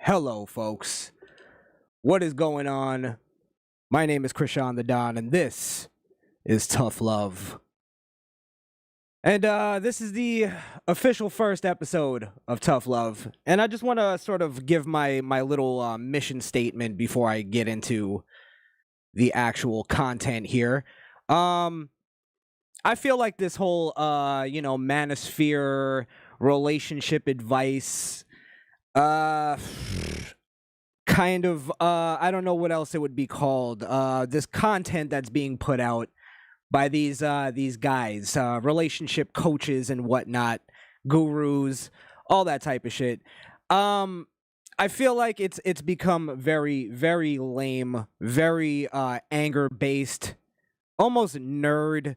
Hello, folks. What is going on? My name is Crishaun the Don, and this is Tough Love. And this is the official first episode of Tough Love. And I just want to sort of give my little mission statement before I get into the actual content here. I feel like this whole, manosphere relationship advice, kind of, I don't know what else it would be called. This content that's being put out by these guys, relationship coaches and whatnot, gurus, all that type of shit. I feel like it's become very, very lame, very anger based, almost nerd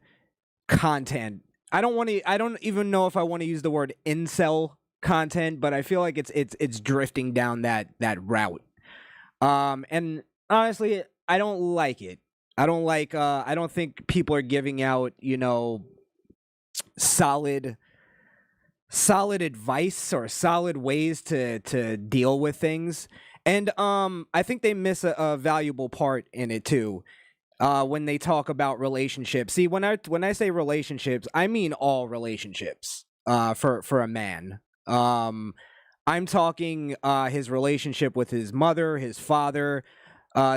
content. I don't even know if I want to use the word incel content, but I feel like it's drifting down that route. And honestly, I don't like it. I don't think people are giving out, solid advice or solid ways to deal with things. And I think they miss a valuable part in it too. When they talk about relationships. See, when I say relationships, I mean all relationships. For a man. I'm talking his relationship with his mother, his father,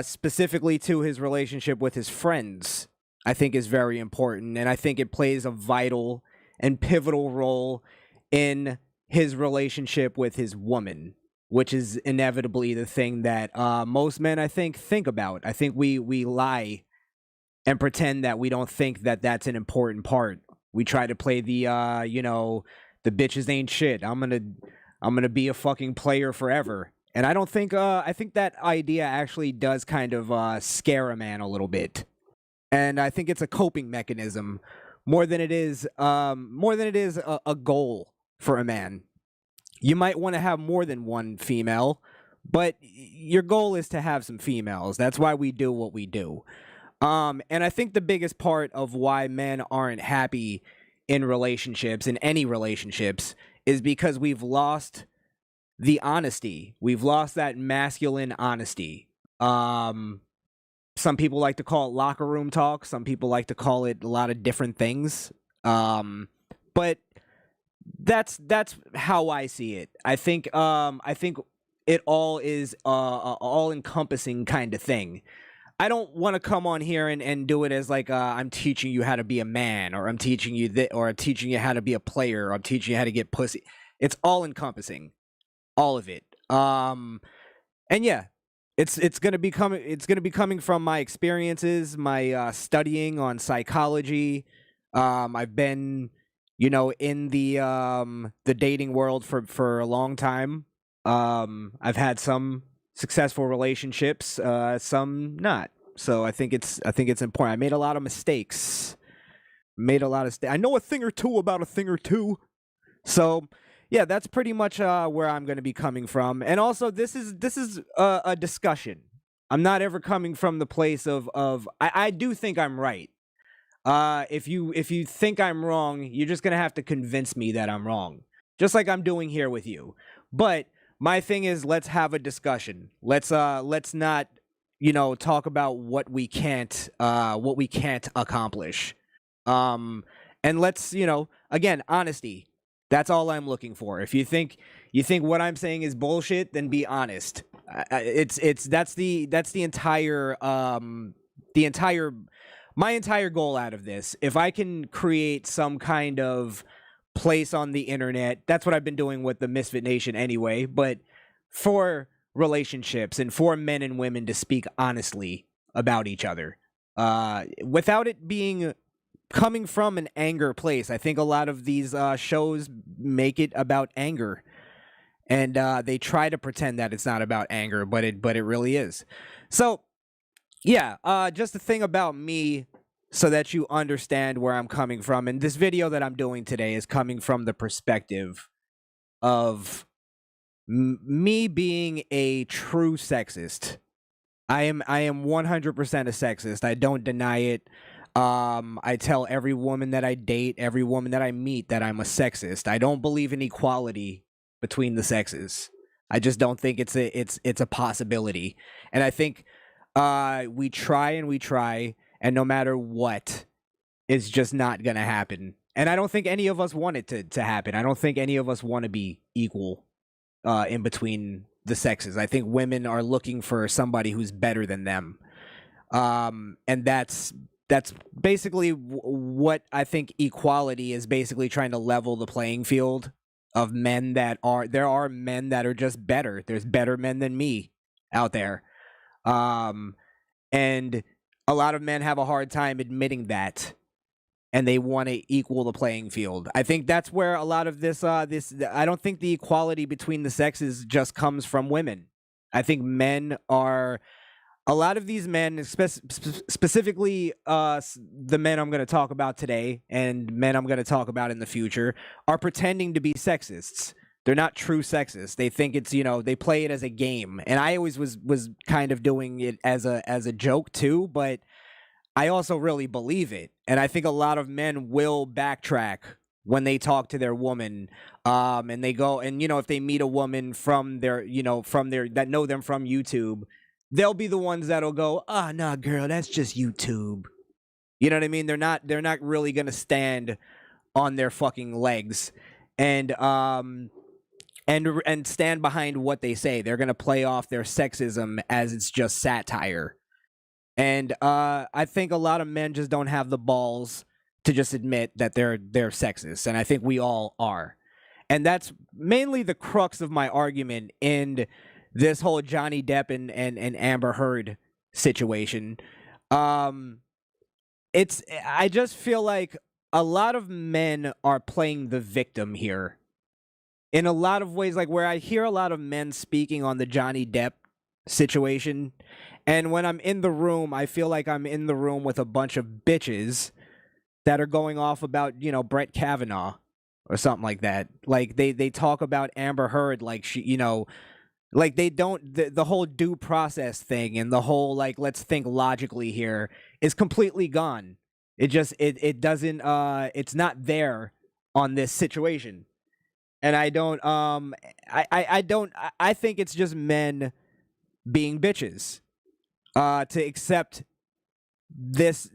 specifically to his relationship with his friends. I think is very important, and I think it plays a vital and pivotal role in his relationship with his woman, which is inevitably the thing that most men, I think about. I think we lie and pretend that we don't think that that's an important part. We try to play the the bitches ain't shit. I'm gonna be a fucking player forever. And I don't think I think that idea actually does kind of scare a man a little bit. And I think it's a coping mechanism more than it is a goal for a man. You might want to have more than one female, but your goal is to have some females. That's why we do what we do. And I think the biggest part of why men aren't happy in relationships, in any relationships, is because we've lost the honesty. We've lost that masculine honesty. Some people like to call it locker room talk. Some people like to call it a lot of different things. But that's how I see it. I think it all is a all encompassing kind of thing. I don't want to come on here and do it as like I'm teaching you how to be a man, or I'm teaching you or I'm teaching you how to be a player, or I'm teaching you how to get pussy. It's all encompassing, all of it. And yeah, it's gonna be coming from my experiences, my studying on psychology. I've been, in the dating world for a long time. I've had some successful relationships, some not. So I think it's important. I made a lot of mistakes. I know a thing or two about a thing or two. So yeah, that's pretty much where I'm going to be coming from. And also, this is a discussion. I'm not ever coming from the place of I do think I'm right. If you think I'm wrong, you're just gonna have to convince me that I'm wrong, just like I'm doing here with you. But my thing is, let's have a discussion. Let's not, talk about what we can't accomplish. And let's, again, honesty. That's all I'm looking for. If you think what I'm saying is bullshit, then be honest. That's the entire my entire goal out of this. If I can create some kind of place on the internet, that's what I've been doing with the Misfit Nation anyway, but for relationships and for men and women to speak honestly about each other, without it being coming from an anger place. I think a lot of these shows make it about anger, and they try to pretend that it's not about anger, but it really is. So yeah, just the thing about me, so that you understand where I'm coming from. And this video that I'm doing today is coming from the perspective of me being a true sexist. I am 100% a sexist. I don't deny it. I tell every woman that I date, every woman that I meet, that I'm a sexist. I don't believe in equality between the sexes. I just don't think it's a possibility. And I think we try and we try, and no matter what, it's just not gonna happen. And I don't think any of us want it to happen. I don't think any of us want to be equal in between the sexes. I think women are looking for somebody who's better than them. And that's basically what I think equality is, basically trying to level the playing field of men that are there are men that are just better. There's better men than me out there. Um and a lot of men have a hard time admitting that, and they want to equal the playing field. I think that's where a lot of this I don't think the equality between the sexes just comes from women. I think men are a lot of these men, specifically the men I'm going to talk about today and men I'm going to talk about in the future, are pretending to be sexists. They're not true sexists. They think it's, they play it as a game. And I always was kind of doing it as a joke too, but I also really believe it. And I think a lot of men will backtrack when they talk to their woman, and they go and if they meet a woman from their that know them from YouTube, they'll be the ones that'll go, "Ah, nah, girl, that's just YouTube." You know what I mean? They're not really gonna stand on their fucking legs and stand behind what they say. They're gonna play off their sexism as it's just satire. And I think a lot of men just don't have the balls to just admit that they're sexist, and I think we all are. And that's mainly the crux of my argument in this whole Johnny Depp and Amber Heard situation. I just feel like a lot of men are playing the victim here in a lot of ways, like where I hear a lot of men speaking on the Johnny Depp situation, and when I'm in the room, I feel like I'm in the room with a bunch of bitches that are going off about, Brett Kavanaugh or something like that. Like they talk about Amber Heard like she, like they don't the whole due process thing and the whole like let's think logically here is completely gone. It doesn't it's not there on this situation. And I don't I don't I think it's just men being bitches to accept this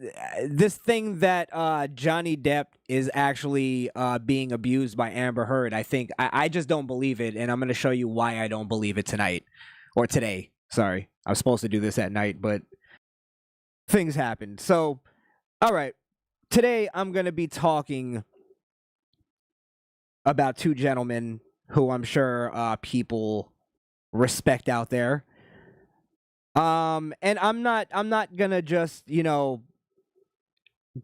thing that Johnny Depp is actually being abused by Amber Heard. I just don't believe it, and I'm going to show you why I don't believe it tonight or today. Sorry, I was supposed to do this at night, but things happened. So, all right, today I'm going to be talking about two gentlemen who I'm sure people respect out there. And I'm not gonna just,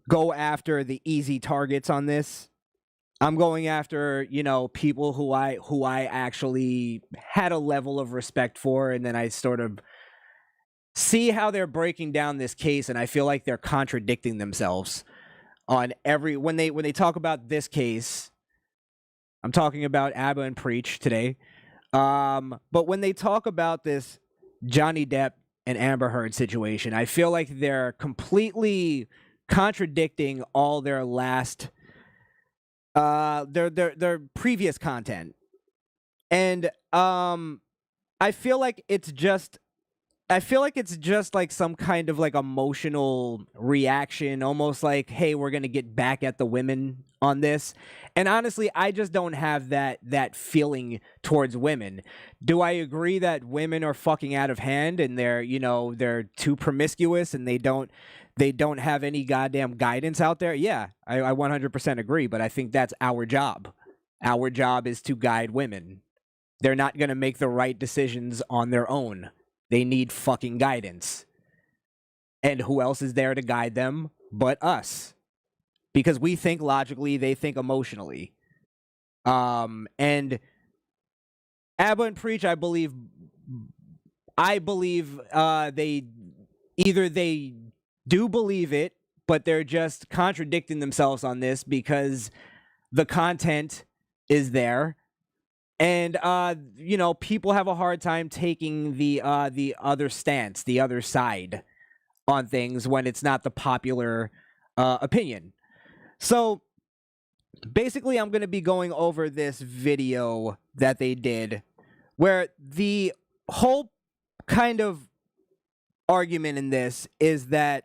go after the easy targets on this. I'm going after, people who I actually had a level of respect for, and then I sort of see how they're breaking down this case, and I feel like they're contradicting themselves on when they talk about this case. I'm talking about Abba and Preach today. But when they talk about this Johnny Depp and Amber Heard situation, I feel like they're completely contradicting all their last their previous content. And I feel like it's just like some kind of like emotional reaction, almost like, hey, we're gonna get back at the women on this. And honestly, I just don't have that feeling towards women. Do I agree that women are fucking out of hand and they're too promiscuous and they don't have any goddamn guidance out there? Yeah, I 100% agree, but I think that's our job. Our job is to guide women. They're not gonna make the right decisions on their own. They need fucking guidance. And who else is there to guide them but us? Because we think logically, they think emotionally. And Abba and Preach, I believe they do believe it, but they're just contradicting themselves on this because the content is there. And people have a hard time taking the other stance, the other side on things when it's not the popular opinion. So basically, I'm going to be going over this video that they did where the whole kind of argument in this is that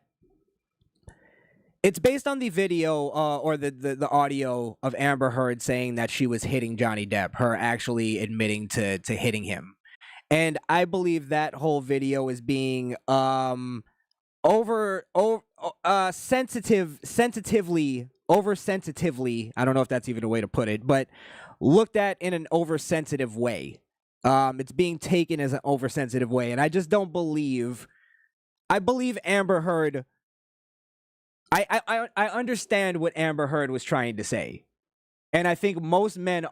it's based on the video or the audio of Amber Heard saying that she was hitting Johnny Depp, her actually admitting to hitting him. And I believe that whole video is being oversensitively, I don't know if that's even a way to put it, but looked at in an oversensitive way. It's being taken as an oversensitive way, and I just don't believe. I believe Amber Heard. I understand what Amber Heard was trying to say, and I think most men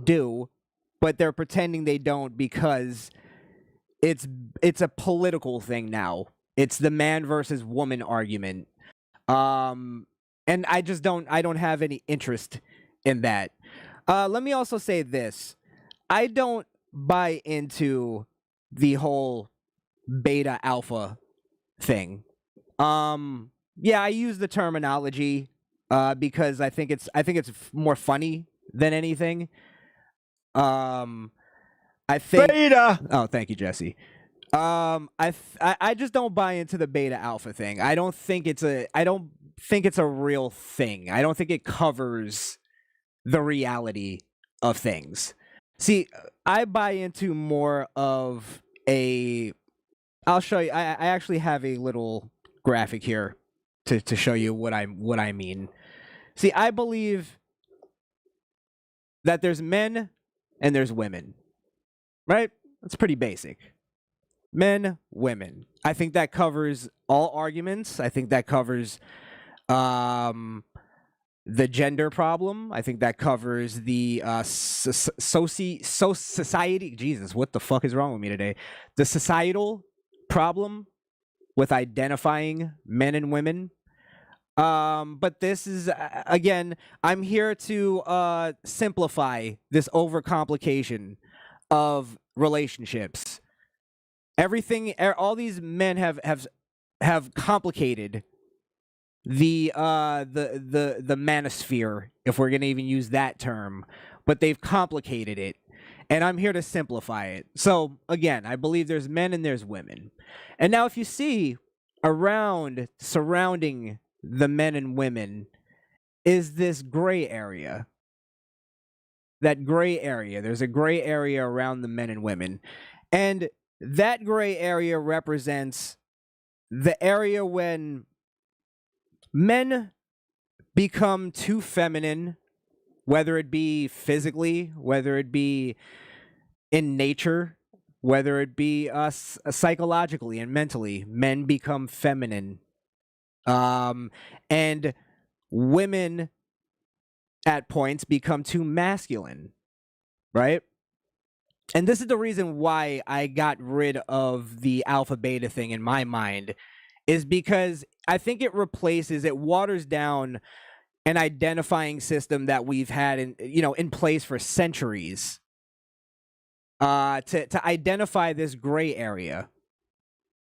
do, but they're pretending they don't because it's a political thing now. It's the man versus woman argument. And I don't have any interest in that. Let me also say this. I don't buy into the whole beta alpha thing. Yeah, I use the terminology because I think it's more funny than anything. I think Beta. Oh, thank you, Jesse. I just don't buy into the beta alpha thing. I don't think it's a real thing. I don't think it covers the reality of things. See, I buy into more of a. I'll show you. I actually have a little graphic here to show you what I mean. See, I believe that there's men and there's women, right? That's pretty basic. Men, women. I think that covers all arguments. I think that covers the gender problem. I think that covers the society. Jesus, what the fuck is wrong with me today? The societal problem with identifying men and women. But this is again, I'm here to simplify this overcomplication of relationships. Everything, all these men have complicated the manosphere, if we're gonna even use that term, but they've complicated it, and I'm here to simplify it. So again, I believe there's men and there's women, and now if you see around surrounding the men and women is this gray area. That gray area. There's a gray area around the men and women, and that gray area represents the area when men become too feminine, whether it be physically, whether it be in nature, whether it be psychologically and mentally. Men become feminine, and women at points become too masculine, right? And this is the reason why I got rid of the alpha beta thing in my mind, is because I think it waters down an identifying system that we've had in place for centuries, to identify this gray area.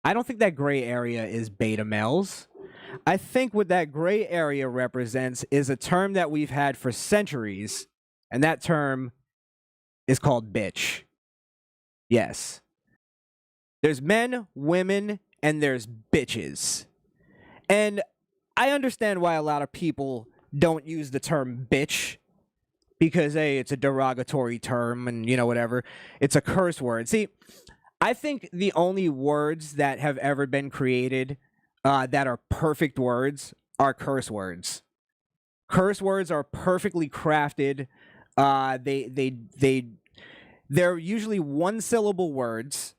I don't think that gray area is beta males. I think what that gray area represents is a term that we've had for centuries, and that term is called bitch. Yes. There's men, women, and there's bitches. And I understand why a lot of people don't use the term bitch, because, hey, it's a derogatory term and, whatever. It's a curse word. See, I think the only words that have ever been created that are perfect words are curse words. Curse words are perfectly crafted. They're usually one-syllable words,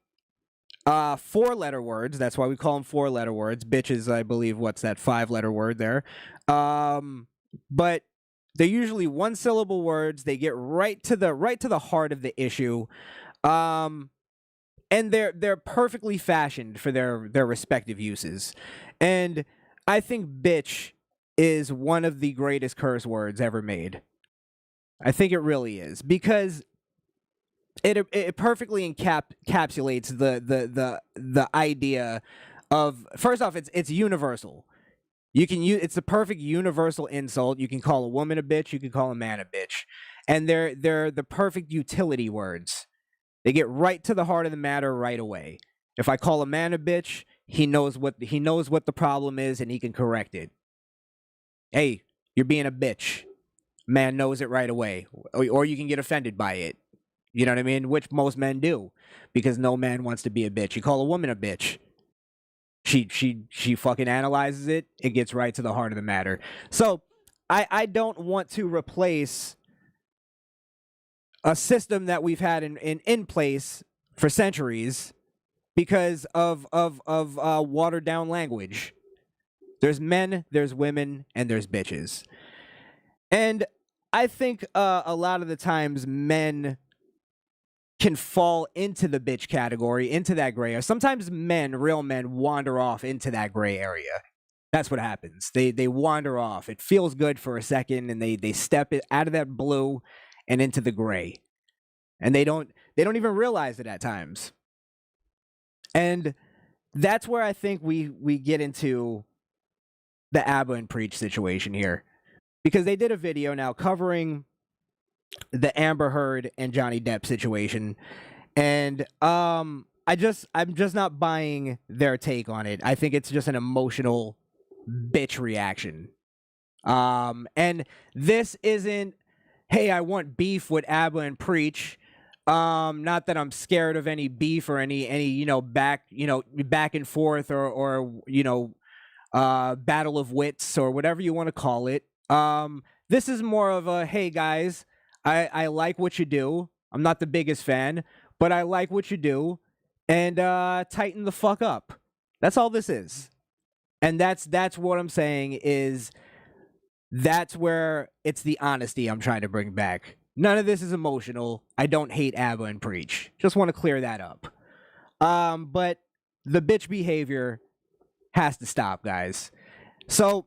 four-letter words. That's why we call them four-letter words. Bitches, I believe, what's that, five-letter word there? But they're usually one-syllable words. They get right to the heart of the issue, and they're perfectly fashioned for their respective uses. And I think bitch is one of the greatest curse words ever made. I think it really is, because it perfectly encapsulates the idea of, first off, it's universal. You can use, it's the perfect universal insult. You can call a woman a bitch, you can call a man a bitch. And they're the perfect utility words. They get right to the heart of the matter right away. If I call a man a bitch, he knows what the problem is and he can correct it. Hey, you're being a bitch. Man knows it right away. Or you can get offended by it. You know what I mean? Which most men do, because no man wants to be a bitch. You call a woman a bitch, she fucking analyzes it. It gets right to the heart of the matter. So I don't want to replace a system that we've had in place for centuries because of watered down language. There's men, there's women, and there's bitches. And I think a lot of the times men can fall into the bitch category, into that gray area. Sometimes men, real men, wander off into that gray area. That's what happens. They wander off. It feels good for a second, and they step it out of that blue and into the gray. And they don't even realize it at times. And that's where I think we get into the ABBA and Preach situation here. Because they did a video now covering the Amber Heard and Johnny Depp situation. And I'm just not buying their take on it. I think it's just an emotional bitch reaction. And this isn't, hey, I want beef with ABBA and Preach. Not that I'm scared of any beef or any back and forth or battle of wits or whatever you want to call it. This is more of a, hey guys, I like what you do. I'm not the biggest fan, but I like what you do, and tighten the fuck up. That's all this is. And that's what I'm saying is that's where it's the honesty I'm trying to bring back. None of this is emotional. I don't hate ABBA and Preach. Just want to clear that up. But the bitch behavior has to stop, guys. So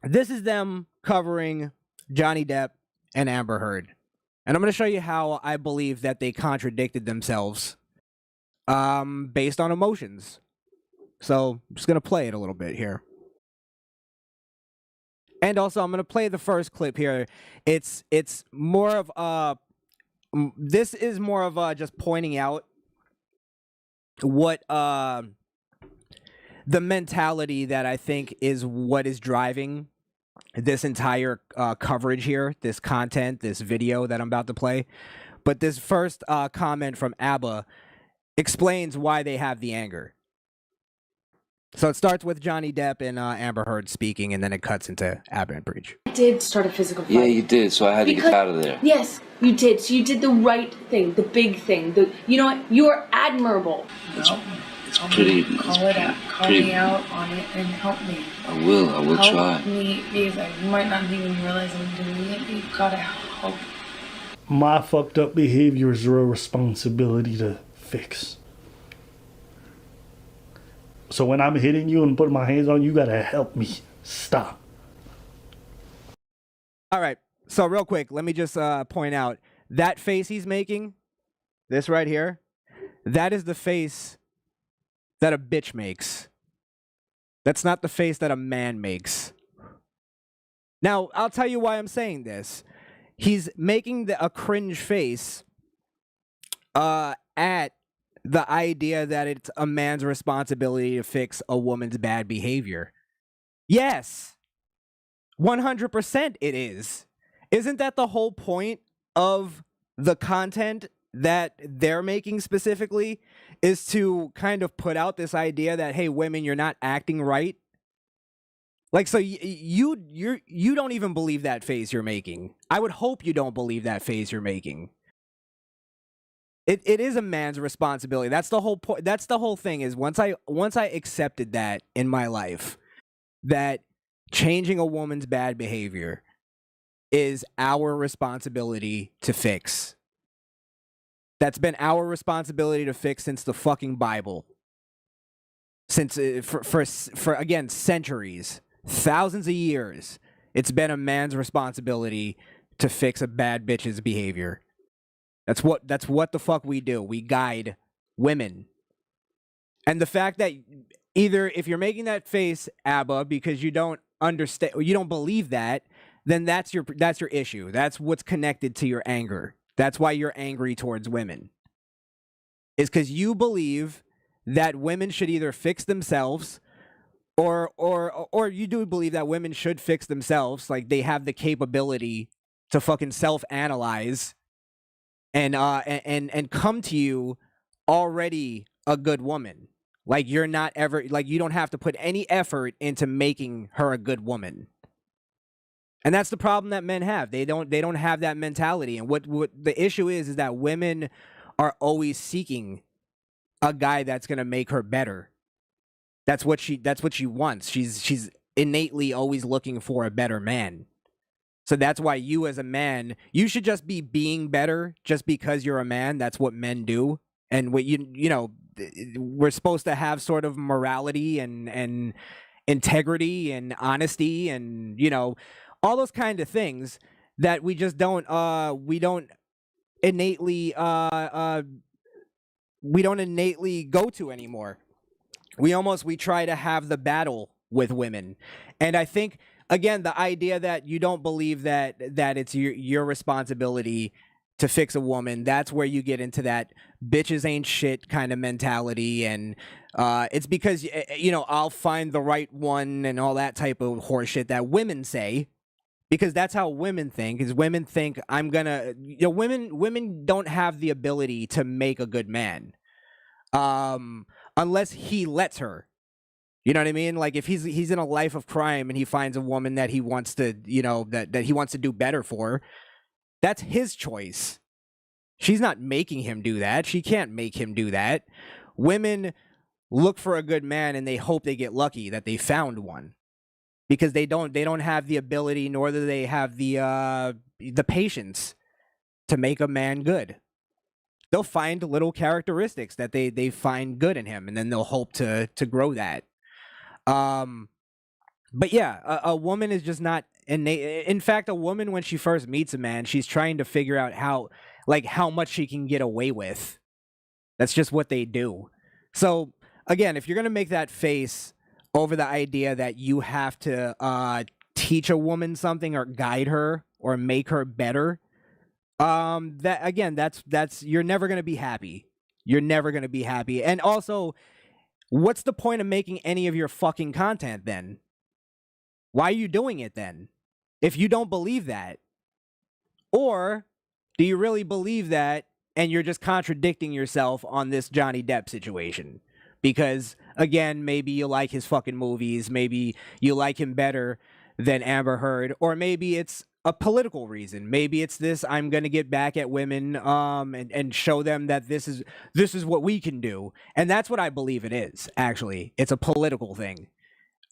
this is them covering Johnny Depp and Amber Heard. And I'm going to show you how I believe that they contradicted themselves based on emotions. So I'm just going to play it a little bit here. And also, I'm going to play the first clip here. It's more of this is more of just pointing out what the mentality that I think is what is driving this entire coverage here, this content, this video that I'm about to play. But this first comment from ABBA explains why they have the anger. So it starts with Johnny Depp and Amber Heard speaking, and then it cuts into ABBA and Preach. I did start a physical fight. Yeah, you did, so I had to get out of there. Yes, you did. So you did the right thing, the big thing. You know what? You are admirable. It's pretty... Call me out on it and help me. I will try. Help me, because you might not even realize I'm doing it, but you've got to help. My fucked up behavior is your responsibility to fix. So when I'm hitting you and putting my hands on you, you gotta help me stop. All right. So real quick, let me just point out that face he's making, this right here, that is the face that a bitch makes. That's not the face that a man makes. Now, I'll tell you why I'm saying this. He's making a cringe face at the idea that it's a man's responsibility to fix a woman's bad behavior. Yes, 100% it is. Isn't that the whole point of the content that they're making specifically, is to kind of put out this idea that, hey, women, you're not acting right? Like, so you don't even believe that face you're making. I would hope you don't believe that face you're making. It is a man's responsibility. That's the whole point. That's the whole thing, is once I accepted that in my life, that changing a woman's bad behavior is our responsibility to fix. That's been our responsibility to fix since the fucking Bible. Since for again, centuries, thousands of years, it's been a man's responsibility to fix a bad bitch's behavior. That's what the fuck we do. We guide women. And the fact that either if you're making that face, ABBA, because you don't understand, or you don't believe that, then that's your issue. That's what's connected to your anger. That's why you're angry towards women. Is because you believe that women should either fix themselves, or you do believe that women should fix themselves, like they have the capability to fucking self-analyze and come to you already a good woman. Like you're not ever, like you don't have to put any effort into making her a good woman. And that's the problem that men have. They don't have that mentality. And what the issue is that women are always seeking a guy that's going to make her better. That's what she wants. She's innately always looking for a better man. So that's why you as a man, you should just be being better just because you're a man. That's what men do. And what you know, we're supposed to have sort of morality and integrity and honesty and, you know, all those kind of things that we just don't innately go to anymore. We try to have the battle with women. And I think, again, the idea that you don't believe that it's your responsibility to fix a woman, that's where you get into that bitches ain't shit kind of mentality. And it's because, you know, I'll find the right one and all that type of horseshit that women say, because that's how women think. Is women think women don't have the ability to make a good man unless he lets her. You know what I mean? Like if he's in a life of crime and he finds a woman that he wants to, you know, that he wants to do better for, that's his choice. She's not making him do that. She can't make him do that. Women look for a good man and they hope they get lucky that they found one, because they don't have the ability, nor do they have the patience to make a man good. They'll find little characteristics that they find good in him, and then they'll hope to grow that. But yeah, a woman is just not innate. In fact, a woman, when she first meets a man, she's trying to figure out how much she can get away with. That's just what they do. So again, if you're gonna make that face over the idea that you have to teach a woman something or guide her or make her better, that again, that's you're never gonna be happy. You're never gonna be happy. And also, what's the point of making any of your fucking content then? Why are you doing it then? If you don't believe that. Or do you really believe that and you're just contradicting yourself on this Johnny Depp situation? Because, again, maybe you like his fucking movies, maybe you like him better than Amber Heard, or maybe it's a political reason. Maybe it's this, I'm going to get back at women and show them that this is what we can do. And that's what I believe it is, actually. It's a political thing.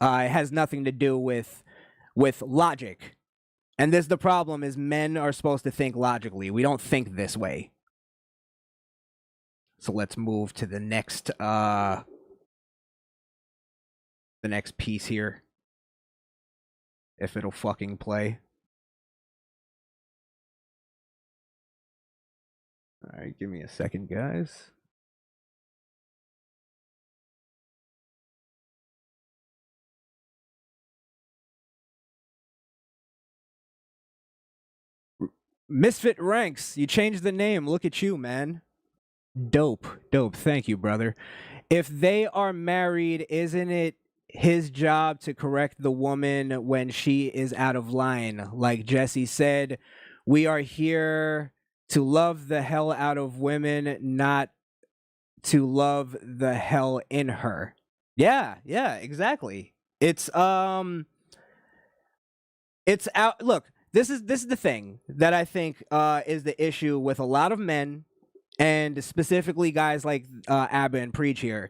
It has nothing to do with logic. And this the problem is, men are supposed to think logically. We don't think this way. So let's move to the next piece here. If it'll fucking play. All right, give me a second, guys. Misfit Ranks, you changed the name. Look at you, man. Dope. Thank you, brother. If they are married, isn't it his job to correct the woman when she is out of line? Like Jesse said, we are here to love the hell out of women, not to love the hell in her. Yeah, exactly. It's out. Look, this is the thing that I think is the issue with a lot of men, and specifically guys like Abba and Preach here,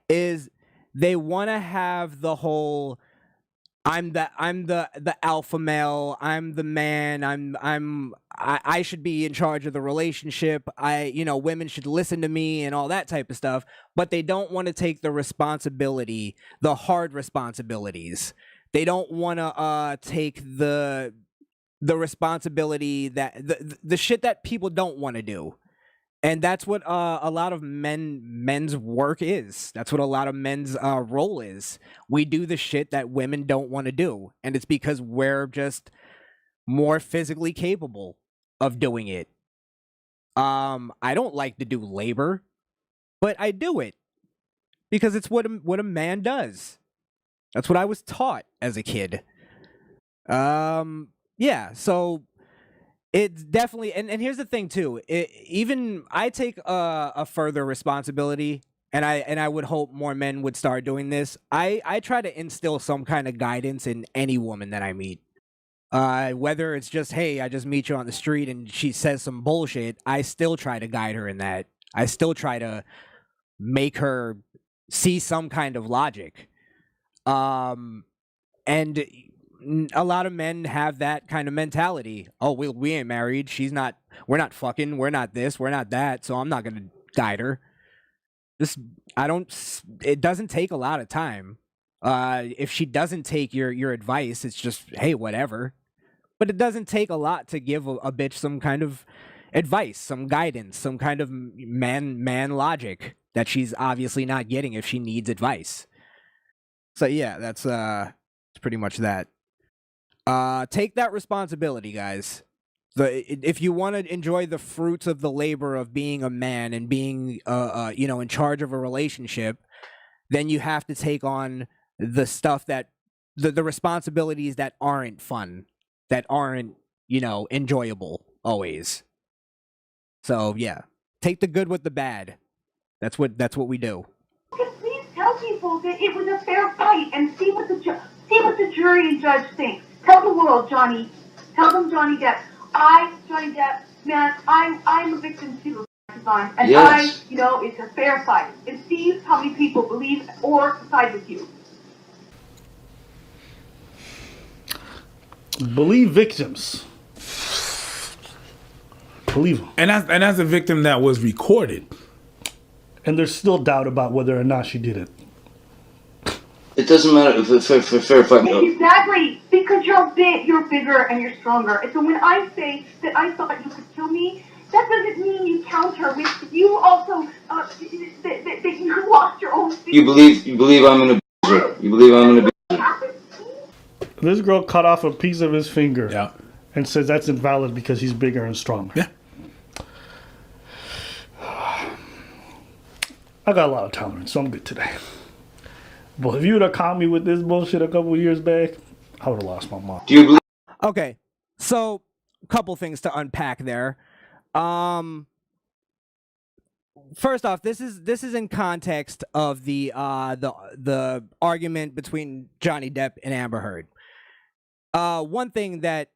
is they want to have the whole I'm the alpha male, I'm the man, I should be in charge of the relationship, women should listen to me and all that type of stuff, but they don't want to take the responsibility, the hard responsibilities. They don't want to take the responsibility that the shit that people don't want to do. And that's what a lot of men's work is. That's what a lot of men's role is. We do the shit that women don't want to do, and it's because we're just more physically capable of doing it. I don't like to do labor, but I do it because it's what a man does. That's what I was taught as a kid. Yeah, so it's definitely, and here's the thing too. Even I take a further responsibility, and I would hope more men would start doing this. I try to instill some kind of guidance in any woman that I meet. Whether it's just, hey, I just meet you on the street and she says some bullshit, I still try to guide her in that. I still try to make her see some kind of logic. And a lot of men have that kind of mentality. Oh, we ain't married. We're not fucking. We're not this. We're not that. So I'm not gonna guide her. It doesn't take a lot of time. If she doesn't take your advice, it's just, hey, whatever. But it doesn't take a lot to give a bitch some kind of advice, some guidance, some kind of man logic that she's obviously not getting if she needs advice. So yeah, that's pretty much that. Take that responsibility, guys. If you want to enjoy the fruits of the labor of being a man and being in charge of a relationship, then you have to take on the stuff that the responsibilities that aren't fun, that aren't, enjoyable always. So yeah, take the good with the bad. That's what we do. Please tell people that it was a fair fight and see what the jury and judge think. Tell the world, Johnny. Tell them, Johnny Depp. Johnny Depp, man, I'm a victim too. And yes. It's a fair fight. And see how many people believe or side with you. Believe victims. Believe them. And that's a victim that was recorded. And there's still doubt about whether or not she did it. It doesn't matter for fair fight. Exactly, because you're bigger and you're stronger. And so when I say that I thought you could kill me, that doesn't mean you counter with you also that you lost your own. You believe I'm an abuser. You believe I'm an abuser. This girl cut off a piece of his finger. Yeah. And says that's invalid because he's bigger and stronger. Yeah. I got a lot of tolerance, so I'm good today. But if you would have caught me with this bullshit a couple years back, I would have lost my mind. Do you believe? Okay, so a couple things to unpack there. First off, this is in context of the argument between Johnny Depp and Amber Heard. One thing that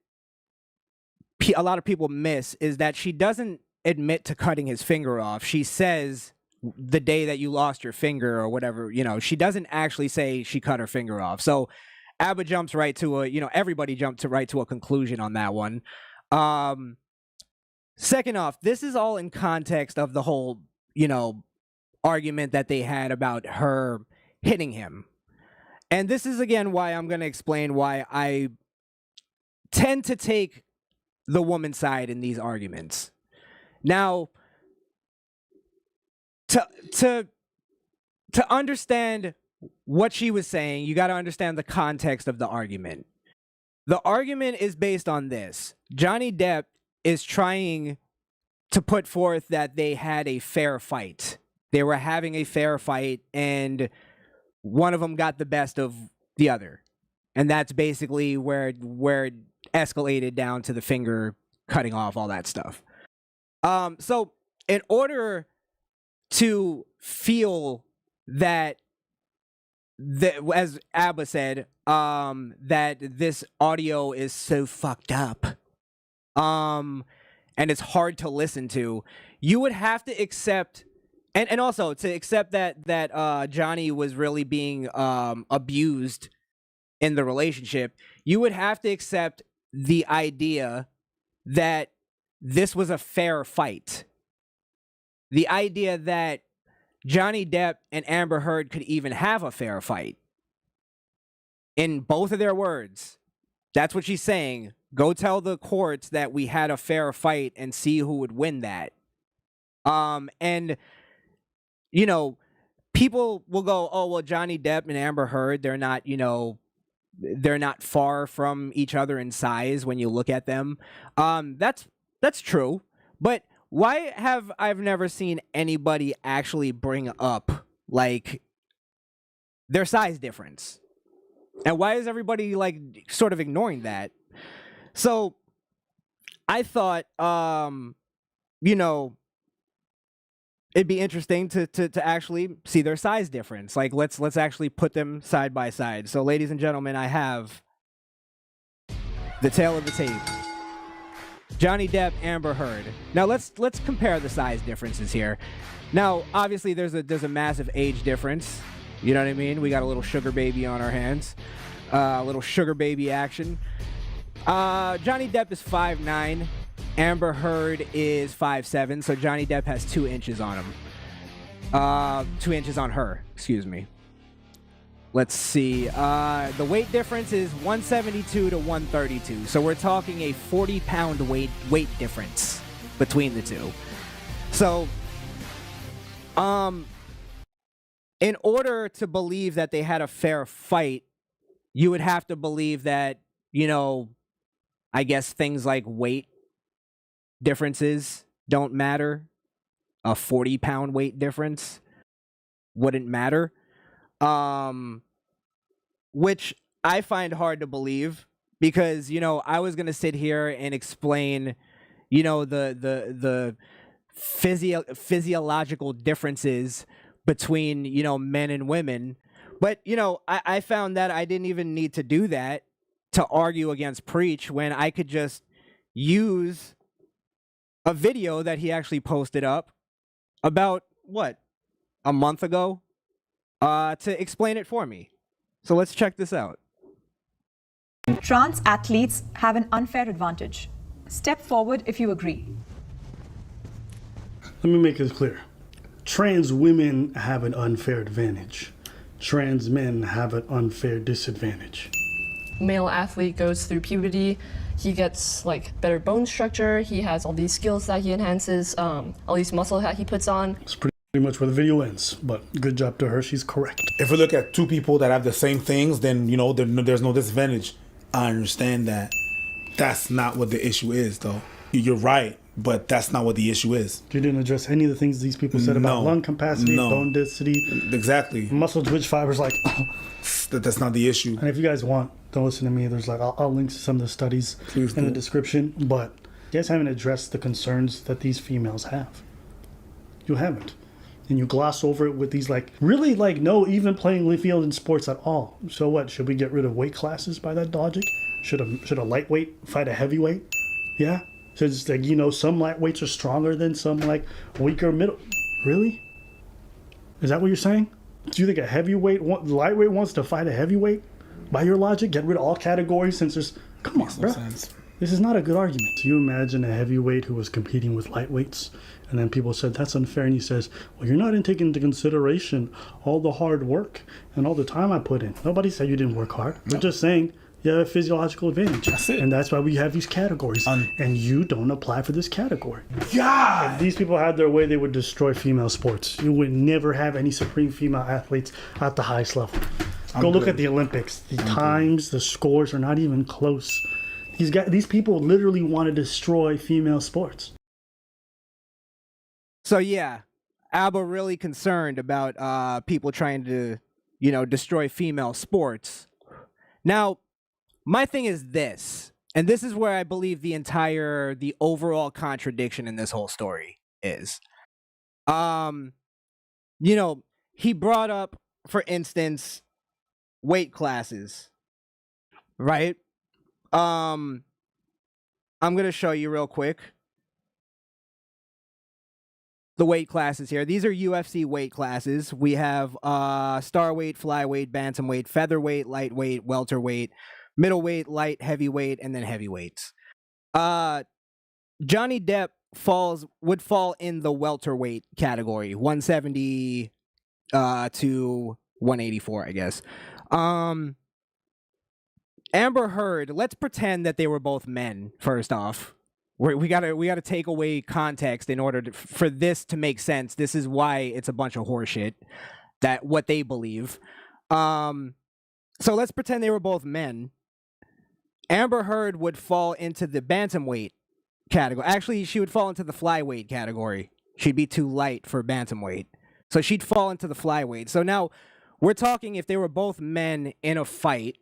a lot of people miss is that she doesn't admit to cutting his finger off. She says the day that you lost your finger or whatever, she doesn't actually say she cut her finger off. So Abba jumps right to everybody jumped right to a conclusion on that one. Second off, this is all in context of the whole, argument that they had about her hitting him. And this is again why I'm going to explain why I tend to take the woman's side in these arguments. Now, to understand what she was saying, you got to understand the context of the argument. The argument is based on this. Johnny Depp is trying to put forth that they had a fair fight. They were having a fair fight, and one of them got the best of the other. And that's basically where it escalated down to the finger cutting off, all that stuff. So in order to feel that, as Abba said, that this audio is so fucked up, and it's hard to listen to, you would have to accept, and also to accept that Johnny was really being abused in the relationship. You would have to accept the idea that this was a fair fight. The idea that Johnny Depp and Amber Heard could even have a fair fight. In both of their words, that's what she's saying. Go tell the courts that we had a fair fight and see who would win that. And you know, people will go, "Oh, well, Johnny Depp and Amber Heard, they're not, they're not far from each other in size when you look at them." That's true, but why have I've never seen anybody actually bring up like their size difference? And why is everybody like sort of ignoring that? So I thought it'd be interesting to actually see their size difference. Like let's actually put them side by side. So ladies and gentlemen, I have the tail of the tape. Johnny Depp, Amber Heard. Now let's compare the size differences here. Now, obviously there's a massive age difference. You know what I mean? We got a little sugar baby on our hands. A little sugar baby action. Johnny Depp is 5'9". Amber Heard is 5'7", so Johnny Depp has 2 inches on him. 2 inches on her, excuse me. Let's see. The weight difference is 172 to 132. So we're talking a 40-pound weight difference between the two. So, in order to believe that they had a fair fight, you would have to believe that, I guess things like weight differences don't matter. A 40-pound weight difference wouldn't matter. Which I find hard to believe because, I was going to sit here and explain, the physiological differences between, men and women. But, I found that I didn't even need to do that to argue against Preach when I could just use a video that he actually posted up about, a month ago, to explain it for me. So let's check this out. Trans athletes have an unfair advantage. Step forward if you agree. Let me make this clear. Trans women have an unfair advantage. Trans men have an unfair disadvantage. Male athlete goes through puberty. He gets better bone structure. He has all these skills that he enhances, all these muscle that he puts on. It's pretty much where the video ends, but good job to her. She's correct. If we look at two people that have the same things, then, there's no disadvantage. I understand that. That's not what the issue is, though. You're right, but that's not what the issue is. You didn't address any of the things these people said about lung capacity, bone density. Exactly. Muscle twitch fibers, That's not the issue. And if you guys want, don't listen to me. There's I'll link to some of the studies in the description. But you guys haven't addressed the concerns that these females have. You haven't. And you gloss over it with these no even playing field in sports at all. So what? Should we get rid of weight classes by that logic? Should a lightweight fight a heavyweight? Yeah. So it's some lightweights are stronger than some weaker middle. Really? Is that what you're saying? Do you think lightweight wants to fight a heavyweight? By your logic, get rid of all categories since there's... Come on, bro. This is not a good argument. Do you imagine a heavyweight who was competing with lightweights? And then people said, that's unfair. And he says, well, you're not taking into consideration all the hard work and all the time I put in. Nobody said you didn't work hard. We're just saying you have a physiological advantage. That's it. And that's why we have these categories. And you don't apply for this category. Yeah. If these people had their way, they would destroy female sports. You would never have any supreme female athletes at the highest level. Go look at the Olympics. The times, the scores are not even close. These people literally want to destroy female sports. So yeah, Abba really concerned about people trying to, destroy female sports. Now, my thing is this, and this is where I believe the overall contradiction in this whole story is. He brought up, for instance, weight classes, right? I'm going to show you real quick the weight classes here. These are UFC weight classes. We have starweight, flyweight, bantamweight, featherweight, lightweight, welterweight, middleweight, light, heavyweight, and then heavyweights. Johnny Depp would fall in the welterweight category, 170 to 184, I guess. Amber Heard, let's pretend that they were both men, first off. We gotta take away context in order for this to make sense. This is why it's a bunch of horseshit. That what they believe. So let's pretend they were both men. Amber Heard would fall into the bantamweight category. Actually, she would fall into the flyweight category. She'd be too light for bantamweight. So she'd fall into the flyweight. So now we're talking if they were both men in a fight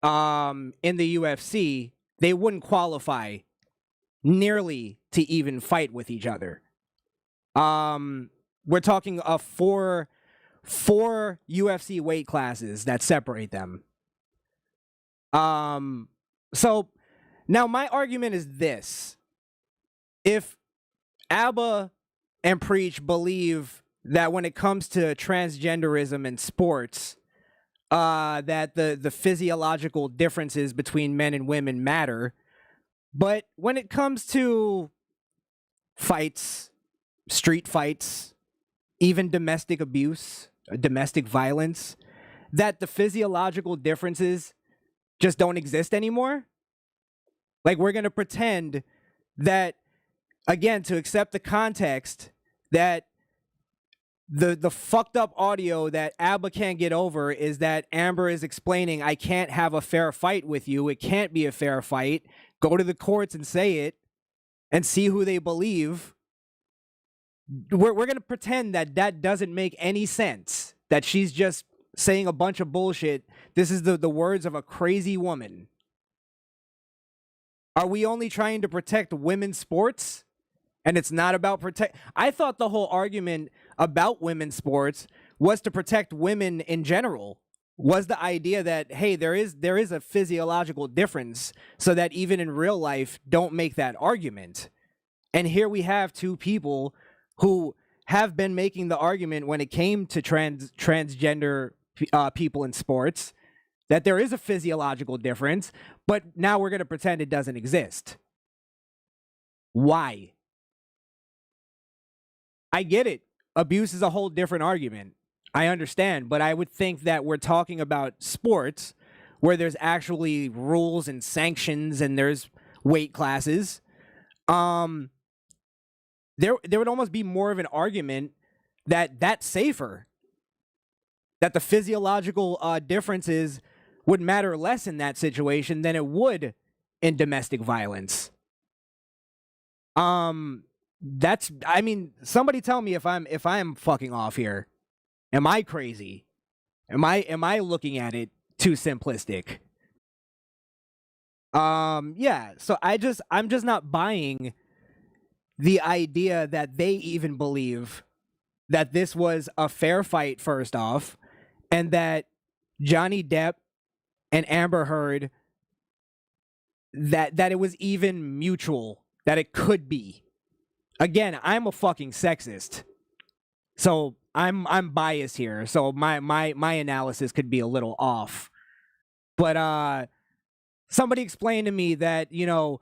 in the UFC, they wouldn't qualify nearly to even fight with each other. We're talking of four UFC weight classes that separate them. So now my argument is this. If ABBA and Preach believe that when it comes to transgenderism in sports, that the physiological differences between men and women matter, but when it comes to fights, street fights, even domestic abuse, domestic violence, that the physiological differences just don't exist anymore? Like, we're going to pretend that, again, to accept the context, that the fucked up audio that ABBA can't get over is that Amber is explaining, I can't have a fair fight with you. It can't be a fair fight. Go to the courts and say it and see who they believe. We're going to pretend that that doesn't make any sense, that she's just saying a bunch of bullshit. This is the words of a crazy woman. Are we only trying to protect women's sports? And it's not about I thought the whole argument about women's sports was to protect women in general. Was the idea that, hey, there is a physiological difference, so that even in real life, don't make that argument. And here we have two people who have been making the argument when it came to transgender people in sports, that there is a physiological difference, but now we're going to pretend it doesn't exist. Why? I get it. Abuse is a whole different argument. I understand, but I would think that we're talking about sports where there's actually rules and sanctions and there's weight classes. There would almost be more of an argument that that's safer, that the physiological differences would matter less in that situation than it would in domestic violence. Somebody tell me if I'm fucking off here. Am I crazy? Am I looking at it too simplistic? Yeah, so I'm just not buying the idea that they even believe that this was a fair fight, first off, and that Johnny Depp and Amber Heard, that it was even mutual, that it could be. Again, I'm a fucking sexist, so I'm biased here. So my analysis could be a little off. But somebody explained to me that, you know,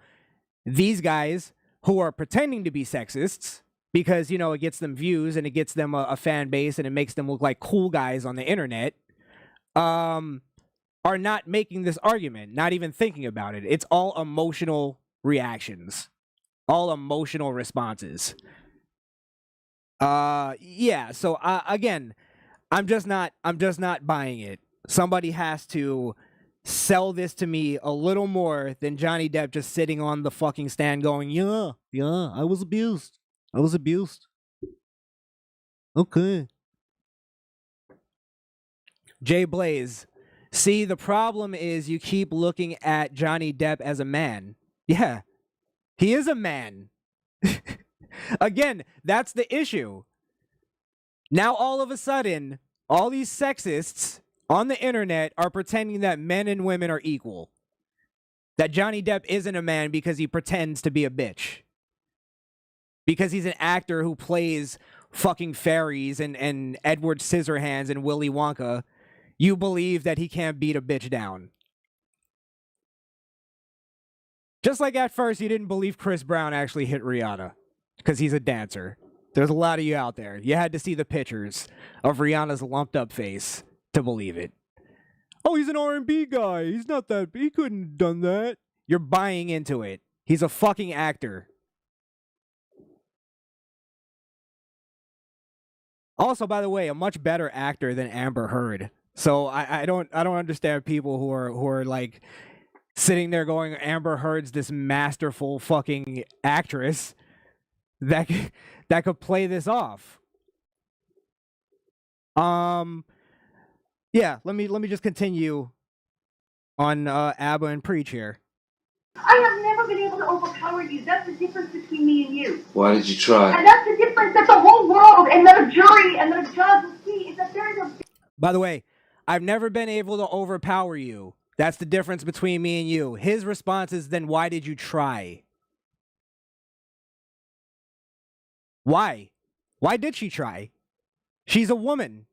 these guys who are pretending to be sexists because, you know, it gets them views and it gets them a fan base and it makes them look like cool guys on the internet, are not making this argument, not even thinking about it. It's all emotional reactions. All emotional responses. Yeah. So again, I'm just not buying it. Somebody has to sell this to me a little more than Johnny Depp just sitting on the fucking stand going, yeah, I was abused. Okay. Jay Blaze. See, the problem is you keep looking at Johnny Depp as a man. Yeah. He is a man. Again, that's the issue. Now, all of a sudden, all these sexists on the internet are pretending that men and women are equal. That Johnny Depp isn't a man because he pretends to be a bitch. Because he's an actor who plays fucking fairies and Edward Scissorhands and Willy Wonka. You believe that he can't beat a bitch down. Just like at first you didn't believe Chris Brown actually hit Rihanna because he's a dancer. There's a lot of you out there. You had to see the pictures of Rihanna's lumped up face to believe it. Oh, he's an R&B guy. He's not that. He couldn't have done that. You're buying into it. He's a fucking actor. Also, by the way, a much better actor than Amber Heard. So I don't understand people who are like sitting there going, Amber Heard's this masterful fucking actress that could play this off. Yeah, let me just continue on ABBA and Preach here. I have never been able to overpower you. That's the difference between me and you. Why did you try? And that's the difference that the whole world and that a jury and that a judge will see is that there is a... By the way, I've never been able to overpower you. That's the difference between me and you. His response is, then why did you try? Why? Why did she try? She's a woman.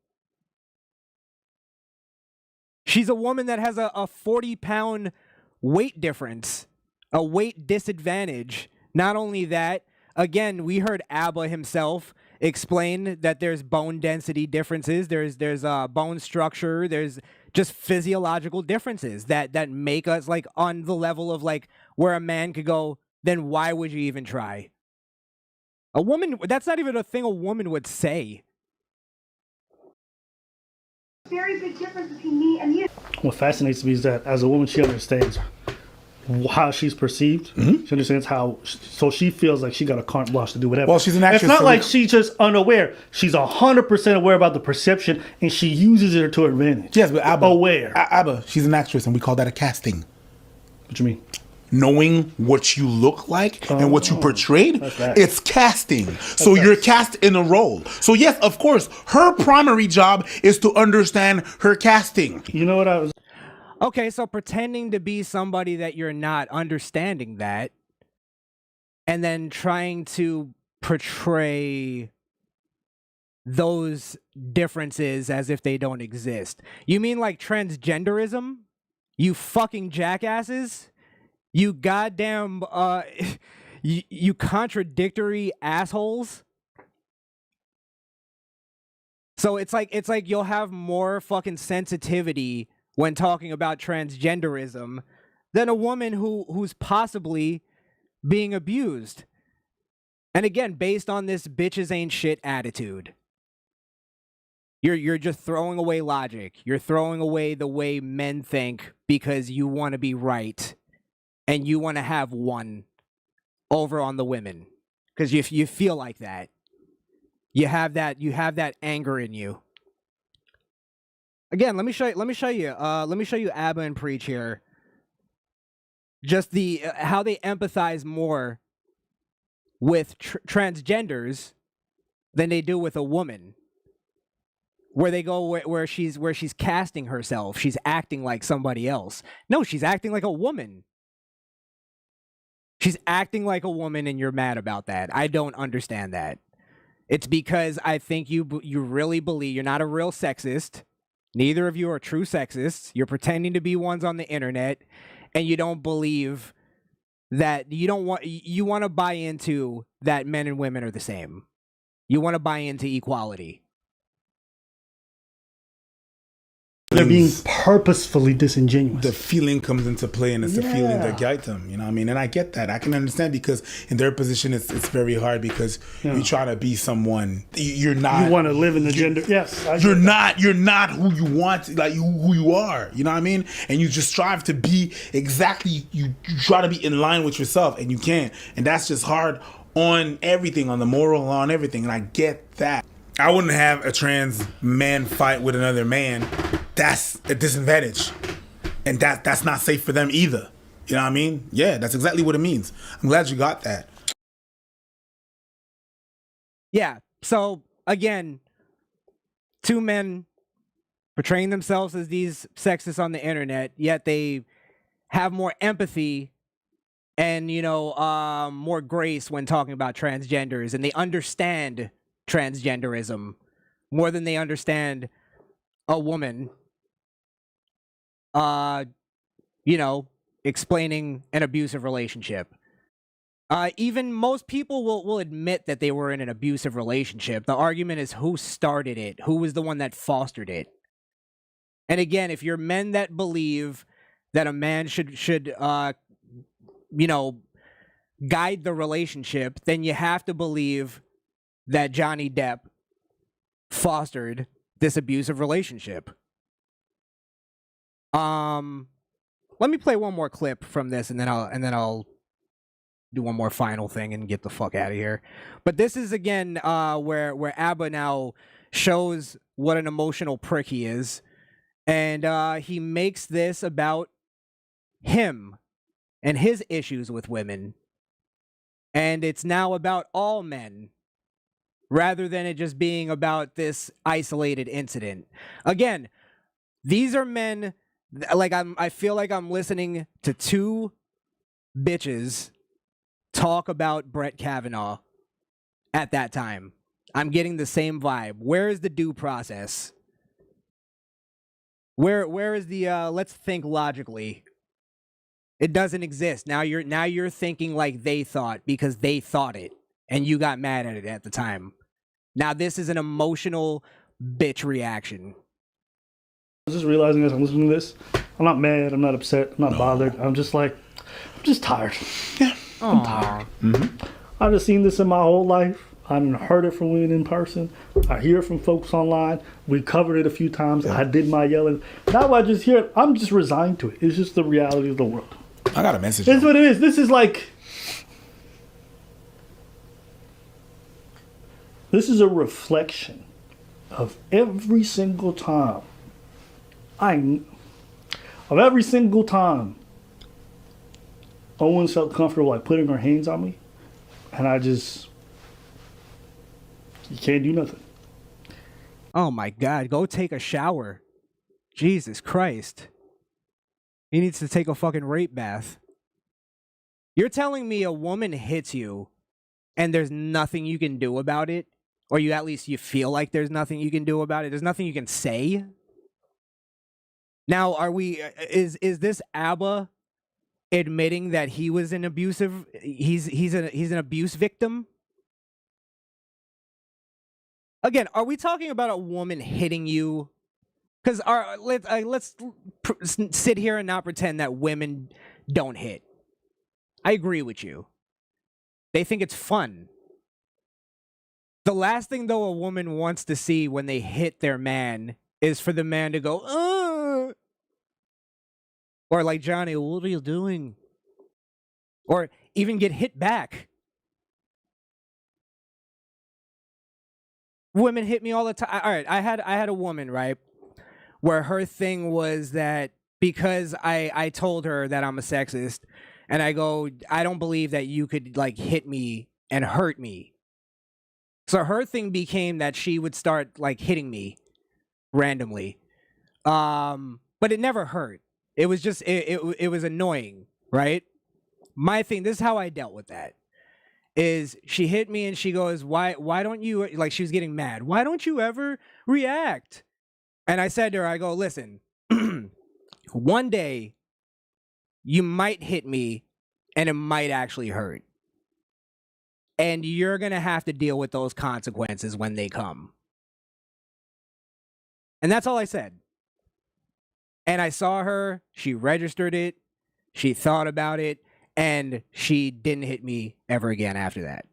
She's a woman that has a 40-pound weight difference, a weight disadvantage. Not only that, again, we heard ABBA himself explain that there's bone density differences, there's bone structure, there's just physiological differences that make us like on the level of like where a man could go, then why would you even try? A woman, that's not even a thing a woman would say. very big difference between me and you. What fascinates me is that as a woman, she understands how she's perceived. Mm-hmm. She understands how, so she feels like she got a carte blanche to do whatever. Well, she's an actress. It's not so like she's just unaware. She's 100% aware about the perception, and she uses it to her advantage. Yes, but ABBA. Aware. ABBA, she's an actress, and we call that a casting. What you mean? Knowing what you look like and what you portrayed, right. it's casting. So you're cast in a role. So yes, of course, her primary job is to understand her casting. You know what I was... Okay, so pretending to be somebody that you're not, understanding that, and then trying to portray those differences as if they don't exist. You mean like transgenderism? You fucking jackasses? You goddamn, you contradictory assholes? So it's like you'll have more fucking sensitivity when talking about transgenderism than a woman who's possibly being abused. And again, based on this bitches ain't shit attitude. You're just throwing away logic. You're throwing away the way men think because you want to be right and you want to have one over on the women because you feel like that. You have that anger in you. Again, let me show you ABBA and Preach here. Just the how they empathize more with transgenders than they do with a woman. Where they go where she's casting herself, she's acting like somebody else. No, she's acting like a woman. She's acting like a woman, and you're mad about that. I don't understand that. It's because I think you really believe you're not a real sexist. Neither of you are true sexists. You're pretending to be ones on the internet, and you don't believe that you want to buy into that men and women are the same. You want to buy into equality. They're being purposefully disingenuous. The feeling comes into play, and it's the feeling that guides them. You know what I mean? And I get that. I can understand because in their position, it's very hard because you try to be someone. You're not. You want to live in the gender. Yes. You're not who you want, like who you are. You know what I mean? And you just strive to be exactly. You try to be in line with yourself, and you can't. And that's just hard on everything, on the moral, on everything. And I get that. I wouldn't have a trans man fight with another man. That's a disadvantage. And that's not safe for them either. You know what I mean? Yeah, that's exactly what it means. I'm glad you got that. Yeah, so again, two men portraying themselves as these sexists on the internet, yet they have more empathy and, more grace when talking about transgenders, and they understand transgenderism more than they understand a woman explaining an abusive relationship. Even most people will admit that they were in an abusive relationship. The argument is who started it, who was the one that fostered it. And again, if you're men that believe that a man should guide the relationship, then you have to believe that Johnny Depp fostered this abusive relationship. Let me play one more clip from this, and then I'll do one more final thing and get the fuck out of here. But this is again where Abba now shows what an emotional prick he is, and he makes this about him and his issues with women, and it's now about all men rather than it just being about this isolated incident. Again, these are men, like I feel like I'm listening to two bitches talk about Brett Kavanaugh at that time. I'm getting the same vibe. Where is the due process? Where is the let's think logically? It doesn't exist. Now you're thinking like they thought because they thought it and you got mad at it at the time. Now this is an emotional bitch reaction. I was just realizing as I'm listening to this, I'm not mad, I'm not upset, I'm not bothered. I'm just tired. Yeah. I'm tired. Mm-hmm. I've just seen this in my whole life. I've heard it from women in person. I hear it from folks online. We covered it a few times. Yeah. I did my yelling. Now I just hear it. I'm just resigned to it. It's just the reality of the world. I got a message. That's what it is. This is a reflection of every single time. Owen felt comfortable like putting her hands on me, and you can't do nothing. Oh my God, go take a shower. Jesus Christ. He needs to take a fucking rape bath. You're telling me a woman hits you and there's nothing you can do about it? Or you feel like there's nothing you can do about it? There's nothing you can say? Now, is this Abba admitting that he was an abusive, he's an abuse victim? Again, are we talking about a woman hitting you? Because let's sit here and not pretend that women don't hit. I agree with you. They think it's fun. The last thing, though, a woman wants to see when they hit their man is for the man to go, ugh. Or like, Johnny, what are you doing? Or even get hit back. Women hit me all the time. All right, I had a woman, right, where her thing was that because I told her that I'm a sexist, and I go, I don't believe that you could like hit me and hurt me. So her thing became that she would start like hitting me randomly. But it never hurt. It was just it was annoying, right? My thing, this is how I dealt with that. Is she hit me and she goes, why don't you, like, she was getting mad. Why don't you ever react? And I said to her, I go, listen, one day you might hit me and it might actually hurt. And you're going to have to deal with those consequences when they come. And that's all I said. And I saw her, she registered it, she thought about it, and she didn't hit me ever again after that.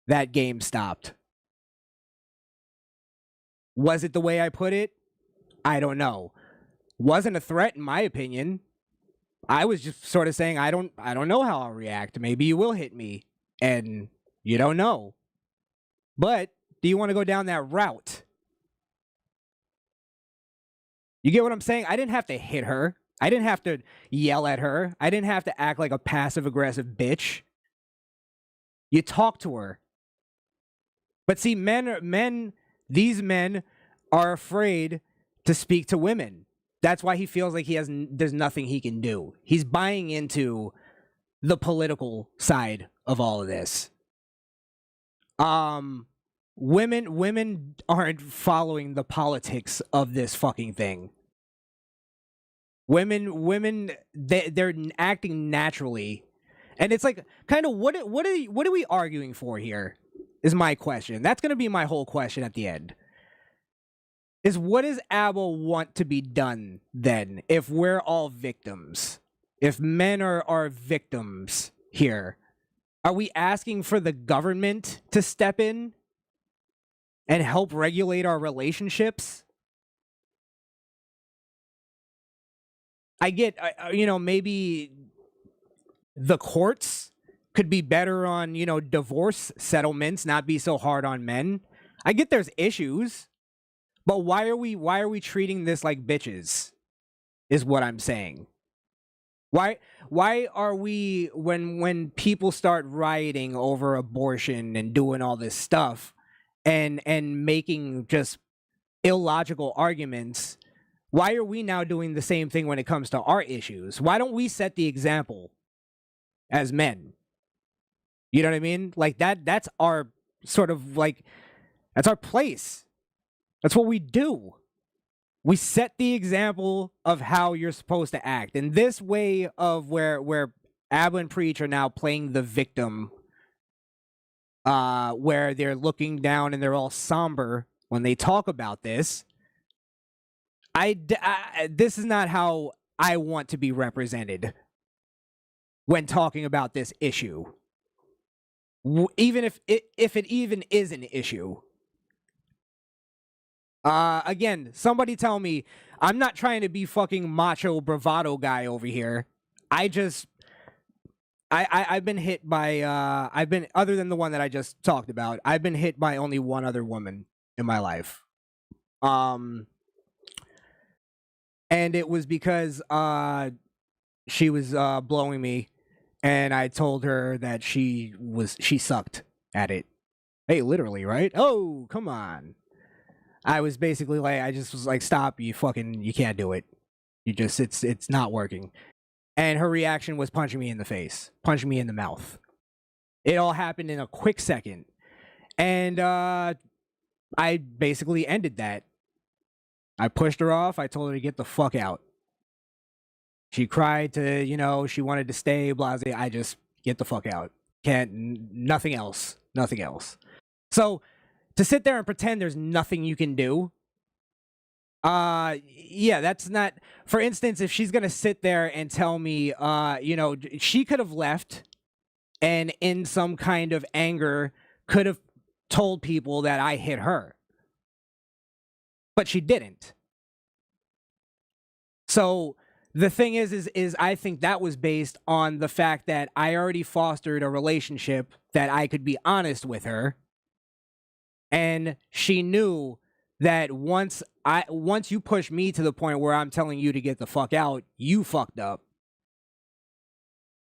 That game stopped. Was it the way I put it? I don't know. Wasn't a threat in my opinion. I was just sort of saying, I don't know how I'll react. Maybe you will hit me. And you don't know. But do you want to go down that route? You get what I'm saying? I didn't have to hit her. I didn't have to yell at her. I didn't have to act like a passive-aggressive bitch. You talk to her. But see, these men are afraid to speak to women. That's why he feels like there's nothing he can do. He's buying into the political side of all of this. Women aren't following the politics of this fucking thing. Women, they're acting naturally, and it's like, kind of, what are we arguing for here? Is my question. That's gonna be my whole question at the end. Is what does Abba want to be done then? If we're all victims, if men are victims here, Are we asking for the government to step in and help regulate our relationships? I get, maybe the courts could be better on, divorce settlements, not be so hard on men. I get there's issues, but why are we treating this like bitches? Is what I'm saying. Why are we, when people start rioting over abortion and doing all this stuff and making just illogical arguments, why are we now doing the same thing when it comes to our issues? Why don't we set the example as men? You know what I mean? Like that's our sort of like, that's our place. That's what we do. We set the example of how you're supposed to act. And this way of where Abba and Preach are now playing the victim, where they're looking down and they're all somber when they talk about this. This is not how I want to be represented when talking about this issue. Even if it even is an issue. Again, somebody tell me, I'm not trying to be fucking macho bravado guy over here. I've been hit by, other than the one that I just talked about, I've been hit by only one other woman in my life. And it was because, she was, blowing me, and I told her that she sucked at it. Hey, literally, right? Oh, come on. I was basically like, I just was like, stop, you can't do it. It's not working. And her reaction was punching me in the face, punching me in the mouth. It all happened in a quick second. And I basically ended that. I pushed her off. I told her to get the fuck out. She cried to, she wanted to stay, blah, blah. I just, get the fuck out. Nothing else. Nothing else. So, to sit there and pretend there's nothing you can do, yeah, that's not... For instance, if she's gonna sit there and tell me, she could have left and in some kind of anger could have told people that I hit her. But she didn't. So the thing is I think that was based on the fact that I already fostered a relationship that I could be honest with her. And she knew that once you push me to the point where I'm telling you to get the fuck out, you fucked up.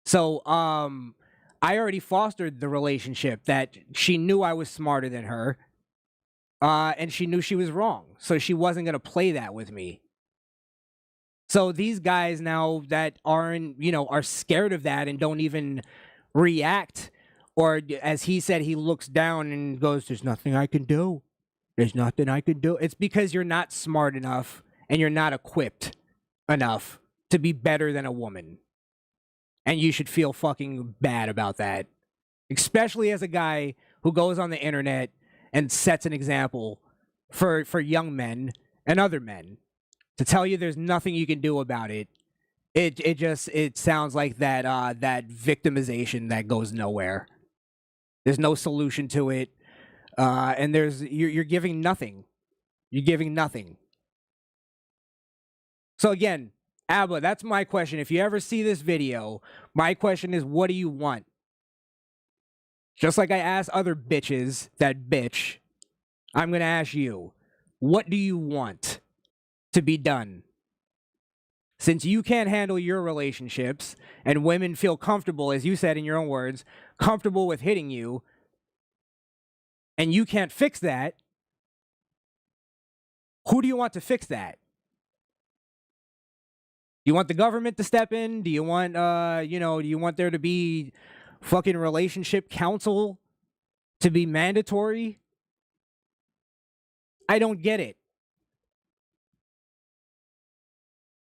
So, I already fostered the relationship that she knew I was smarter than her. And she knew she was wrong. So she wasn't going to play that with me. So these guys now that are scared of that and don't even react, or as he said, he looks down and goes, there's nothing I can do. There's nothing I can do. It's because you're not smart enough and you're not equipped enough to be better than a woman. And you should feel fucking bad about that. Especially as a guy who goes on the internet and sets an example for young men and other men. To tell you there's nothing you can do about it, it sounds like that victimization that goes nowhere. There's no solution to it, and you're giving nothing. You're giving nothing. So again, Abba, that's my question. If you ever see this video, my question is, what do you want? Just like I asked other bitches that bitch, I'm gonna ask you, what do you want to be done? Since you can't handle your relationships and women feel comfortable, as you said in your own words, comfortable with hitting you, and you can't fix that, who do you want to fix that? Do you want the government to step in? Do you want, do you want there to be fucking relationship counsel to be mandatory? I don't get it.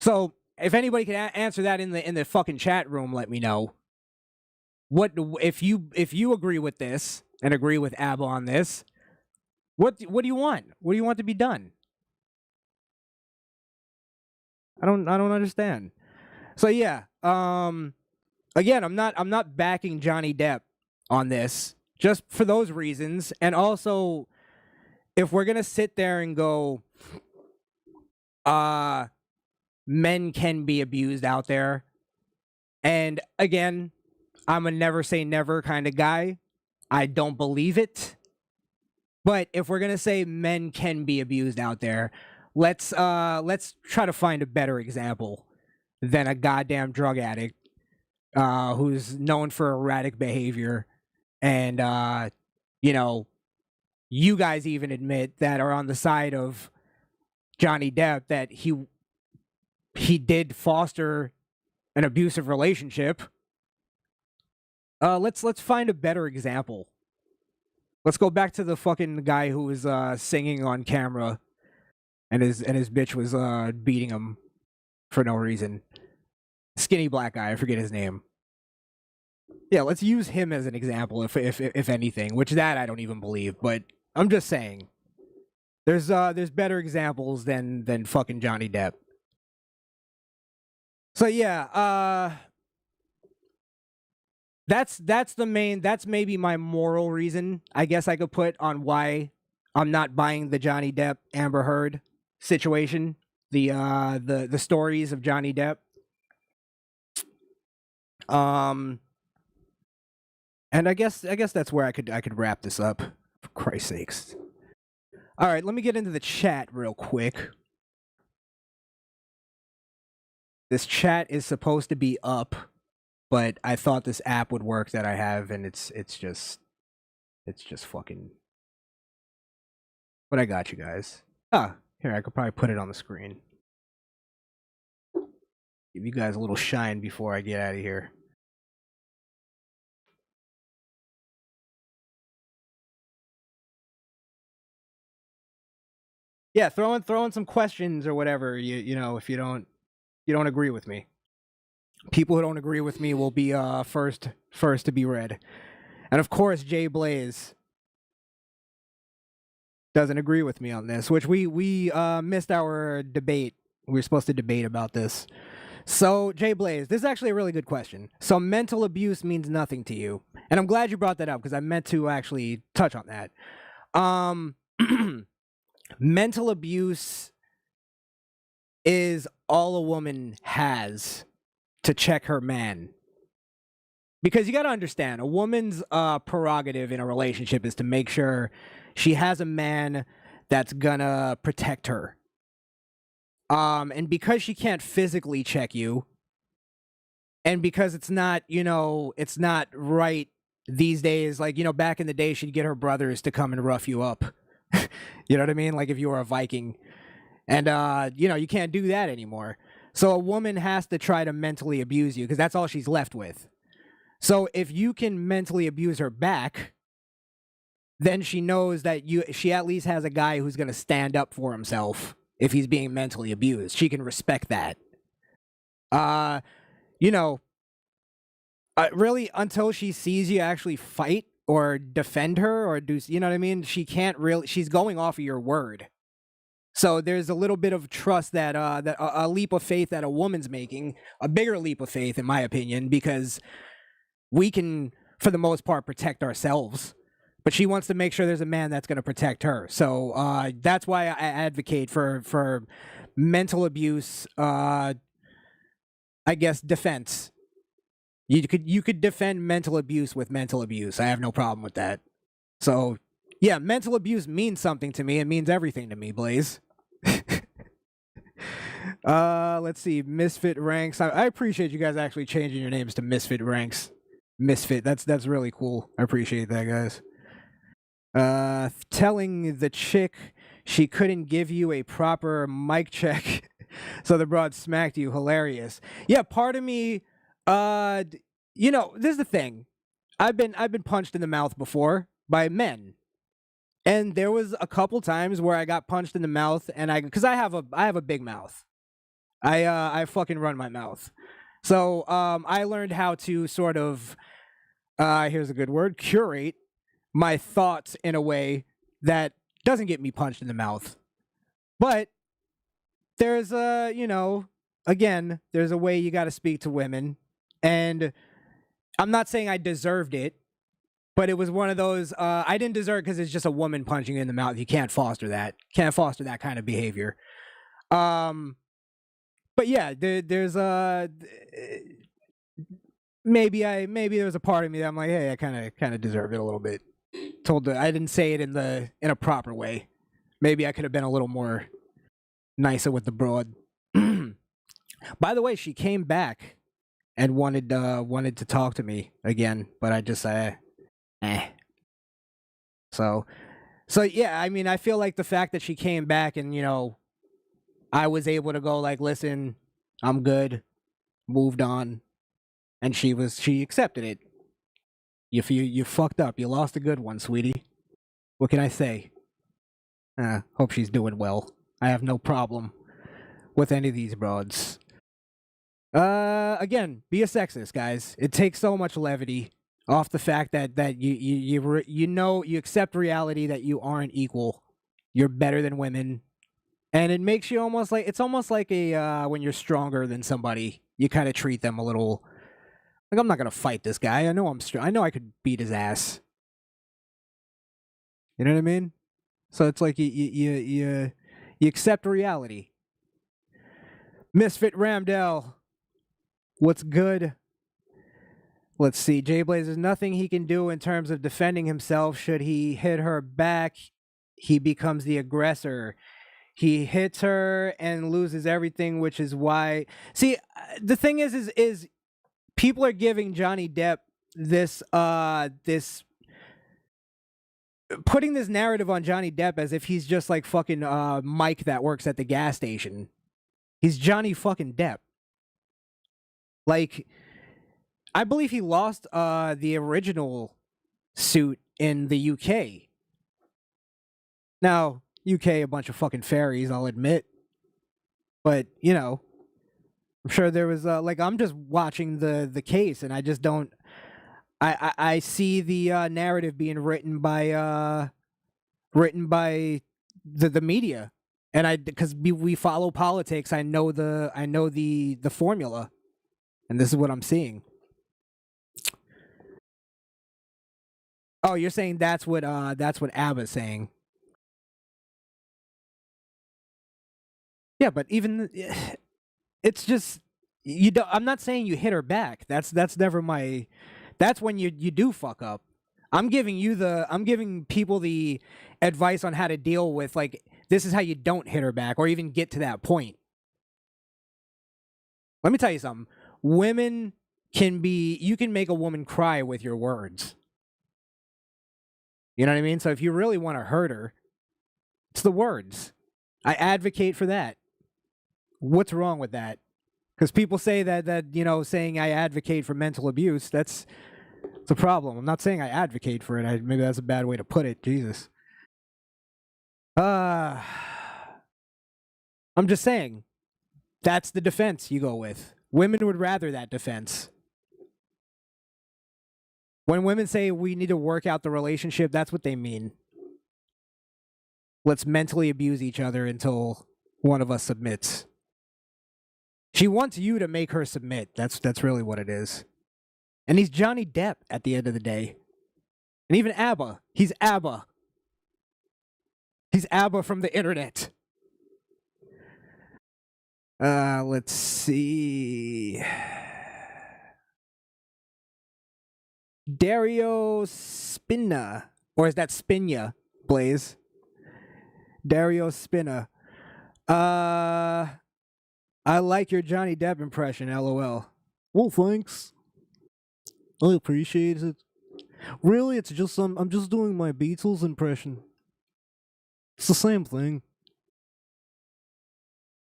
So, if anybody can answer that in the fucking chat room, let me know. What if you agree with this and agree with Abba on this? What do you want? What do you want to be done? I don't understand. So yeah, again, I'm not backing Johnny Depp on this, just for those reasons. And also, if we're gonna sit there and go, men can be abused out there, and again, I'm a never say never kind of guy. I don't believe it. But if we're gonna say men can be abused out there, let's try to find a better example than a goddamn drug addict who's known for erratic behavior, and you know, you guys even admit that are on the side of Johnny Depp that he did foster an abusive relationship. Let's find a better example. Let's go back to the fucking guy who was singing on camera, and his bitch was beating him for no reason. Skinny black guy, I forget his name. Yeah, let's use him as an example, if anything. Which that I don't even believe, but I'm just saying. There's better examples than fucking Johnny Depp. So yeah, that's maybe my moral reason, I guess I could put on why I'm not buying the Johnny Depp Amber Heard situation. The stories of Johnny Depp. And I guess that's where I could wrap this up. For Christ's sakes. All right, let me get into the chat real quick. This chat is supposed to be up, but I thought this app would work that I have, and it's just fucking. But I got you guys. Here, I could probably put it on the screen. Give you guys a little shine before I get out of here. Yeah, throw in some questions or whatever. You know, if you don't agree with me, people who don't agree with me will be first to be read. And of course, Jay Blaze doesn't agree with me on this, which we missed our debate. We were supposed to debate about this. So, Jay Blaze, this is actually a really good question. So, mental abuse means nothing to you, and I'm glad you brought that up because I meant to actually touch on that. Mental abuse is all a woman has to check her man. Because you got to understand, a woman's prerogative in a relationship is to make sure she has a man that's gonna protect her. And because she can't physically check you, and because it's not right these days, like, back in the day, she'd get her brothers to come and rough you up. You know what I mean? Like if you were a Viking. And, you can't do that anymore. So a woman has to try to mentally abuse you because that's all she's left with. So if you can mentally abuse her back, then she knows that she at least has a guy who's going to stand up for himself if he's being mentally abused. She can respect that. Really, until she sees you actually fight or defend her or do, you know what I mean? She's going off of your word. So there's a little bit of trust that a leap of faith that a woman's making, a bigger leap of faith, in my opinion, because we can, for the most part, protect ourselves. But she wants to make sure there's a man that's going to protect her. So that's why I advocate for mental abuse, I guess, defense. You could defend mental abuse with mental abuse. I have no problem with that. So, yeah, mental abuse means something to me. It means everything to me, Blaze. Let's see. Misfit Ranks. I appreciate you guys actually changing your names to Misfit Ranks. Misfit. That's really cool. I appreciate that, guys. Telling the chick she couldn't give you a proper mic check, so the broad smacked you. Hilarious. Yeah, part of me. This is the thing. I've been punched in the mouth before by men, and there was a couple times where I got punched in the mouth, and because I have a big mouth, I fucking run my mouth, so I learned how to sort of here's a good word, curate my thoughts in a way that doesn't get me punched in the mouth, but there's again, there's a way you got to speak to women. And I'm not saying I deserved it, But it was one of those, I didn't deserve because it's just a woman punching you in the mouth. You can't foster that. Can't foster that kind of behavior. But yeah, there's maybe there was a part of me that I'm like, hey, I kind of deserve it a little bit. I didn't say it in a proper way. Maybe I could have been a little more nicer with the broad. By the way, she came back and wanted to talk to me again, but I just So yeah, I mean, I feel like the fact that she came back and I was able to go like, listen, I'm good, moved on, and she accepted it. You fucked up. You lost a good one, sweetie. What can I say? Hope she's doing well. I have no problem with any of these broads. Again, be a sexist, guys. It takes so much levity off the fact that you accept reality that you aren't equal. You're better than women. And it makes you almost like a when you're stronger than somebody, you kind of treat them a little like, I'm not gonna fight this guy. I know I'm strong. I know I could beat his ass. You know what I mean? So it's like you accept reality. Misfit Ramdell, what's good? Let's see. Jay Blaze, there's nothing he can do in terms of defending himself. Should he hit her back, he becomes the aggressor. He hits her and loses everything, which is why. See, the thing is people are giving Johnny Depp this putting this narrative on Johnny Depp as if he's just like fucking Mike that works at the gas station. He's Johnny fucking Depp. Like, I believe he lost the original suit in the UK. Now, UK, a bunch of fucking fairies, I'll admit. But, I'm sure there was, I'm just watching the case, and I just don't, I see the narrative being written by the media. And because we follow politics, I know the formula. And this is what I'm seeing. Oh, you're saying that's what Abba's saying. Yeah, but even it's just I'm not saying you hit her back. That's never my. That's when you do fuck up. I'm giving people the advice on how to deal with, like, this is how you don't hit her back or even get to that point. Let me tell you something. Women you can make a woman cry with your words. You know what I mean? So if you really want to hurt her, it's the words. I advocate for that. What's wrong with that? Because people say that saying I advocate for mental abuse, it's a problem. I'm not saying I advocate for it. Maybe that's a bad way to put it. Jesus. I'm just saying that's the defense you go with. Women would rather that defense. When women say we need to work out the relationship, that's what they mean. Let's mentally abuse each other until one of us submits. She wants you to make her submit. That's really what it is. And he's Johnny Depp at the end of the day. And even ABBA. He's ABBA. He's ABBA from the internet. Let's see. Dario Spina. Or is that Spina, Blaze? Dario Spina. I like your Johnny Depp impression, LOL. Well, thanks. I appreciate it. Really, it's just I'm just doing my Beatles impression. It's the same thing.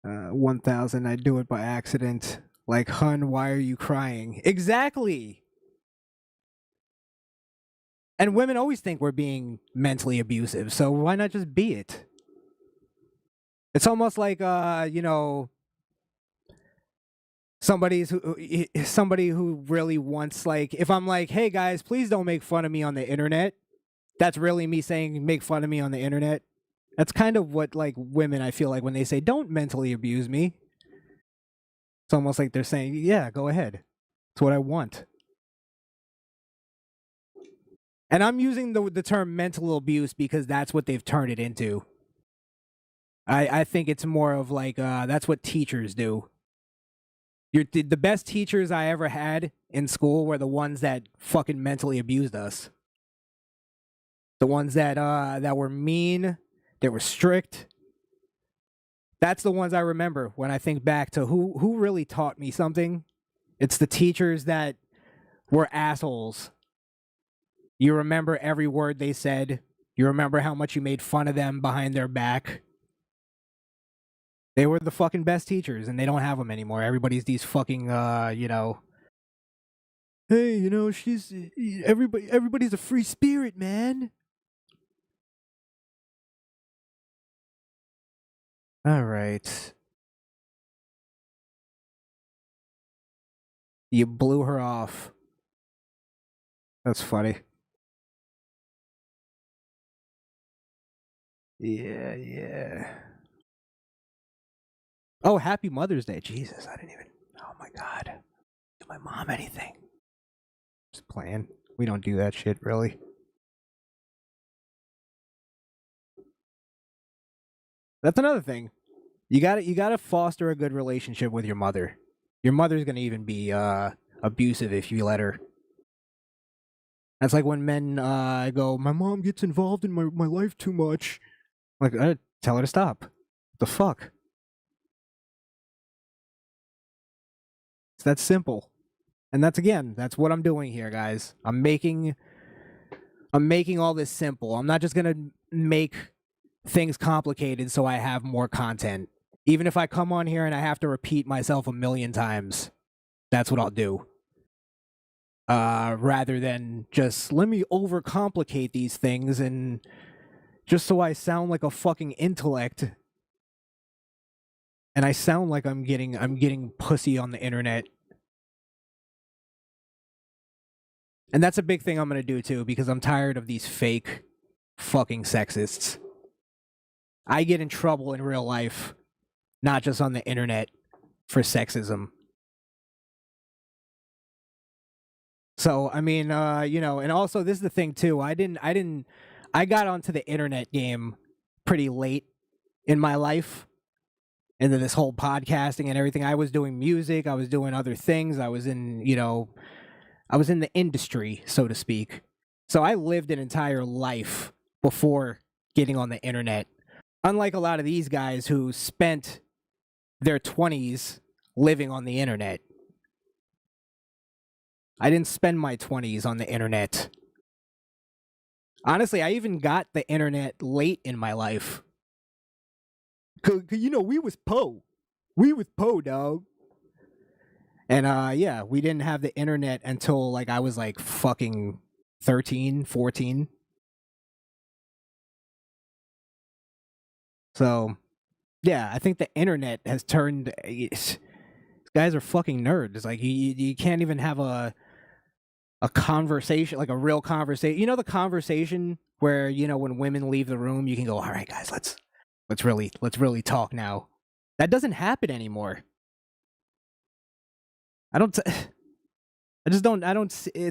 1000, I do it by accident. Like, hun, why are you crying? Exactly. And women always think we're being mentally abusive, so why not just be it? It's almost like, somebody who really wants, like, if I'm like, hey guys, please don't make fun of me on the internet. That's really me saying make fun of me on the internet. That's kind of what, like, women, I feel like, when they say don't mentally abuse me. It's almost like they're saying, yeah, go ahead. It's what I want. And I'm using the term mental abuse because that's what they've turned it into. I think it's more of like that's what teachers do. The best teachers I ever had in school were the ones that fucking mentally abused us. The ones that were mean, that were strict. That's the ones I remember when I think back to who really taught me something. It's the teachers that were assholes. You remember every word they said. You remember how much you made fun of them behind their back. They were the fucking best teachers, and they don't have them anymore. Everybody's these fucking, hey, she's everybody's a free spirit, man. All right. You blew her off. That's funny. Yeah. Oh, happy Mother's Day. Jesus, I didn't even... Oh, my God. Do my mom anything? Just playing. We don't do that shit, really. That's another thing. You gotta foster a good relationship with your mother. Your mother's gonna even be abusive if you let her. That's like when men go, my mom gets involved in my life too much. Like, tell her to stop. What the fuck? It's that simple. And that's what I'm doing here, guys. I'm making all this simple. I'm not just gonna make things complicated so I have more content. Even if I come on here and I have to repeat myself 1,000,000 times, that's what I'll do. Rather than just let me overcomplicate these things and just so I sound like a fucking intellect. And I sound like I'm getting pussy on the internet. And that's a big thing I'm gonna do too, because I'm tired of these fake fucking sexists. I get in trouble in real life, not just on the internet, for sexism. So, I mean, and also this is the thing too. I got onto the internet game pretty late in my life, into this whole podcasting and everything. I was doing music, I was doing other things, I was in the industry, so to speak. So I lived an entire life before getting on the internet. Unlike a lot of these guys who spent their 20s living on the internet. I didn't spend my 20s on the internet. Honestly, I even got the internet late in my life. Cause we was po. We was po, dog. And we didn't have the internet until I was fucking 13, 14. So, yeah, I think the internet has turned... These guys are fucking nerds. It's like, you can't even have a conversation, like a real conversation. You know the conversation where, when women leave the room, you can go, all right, guys, let's really talk now. That doesn't happen anymore. It's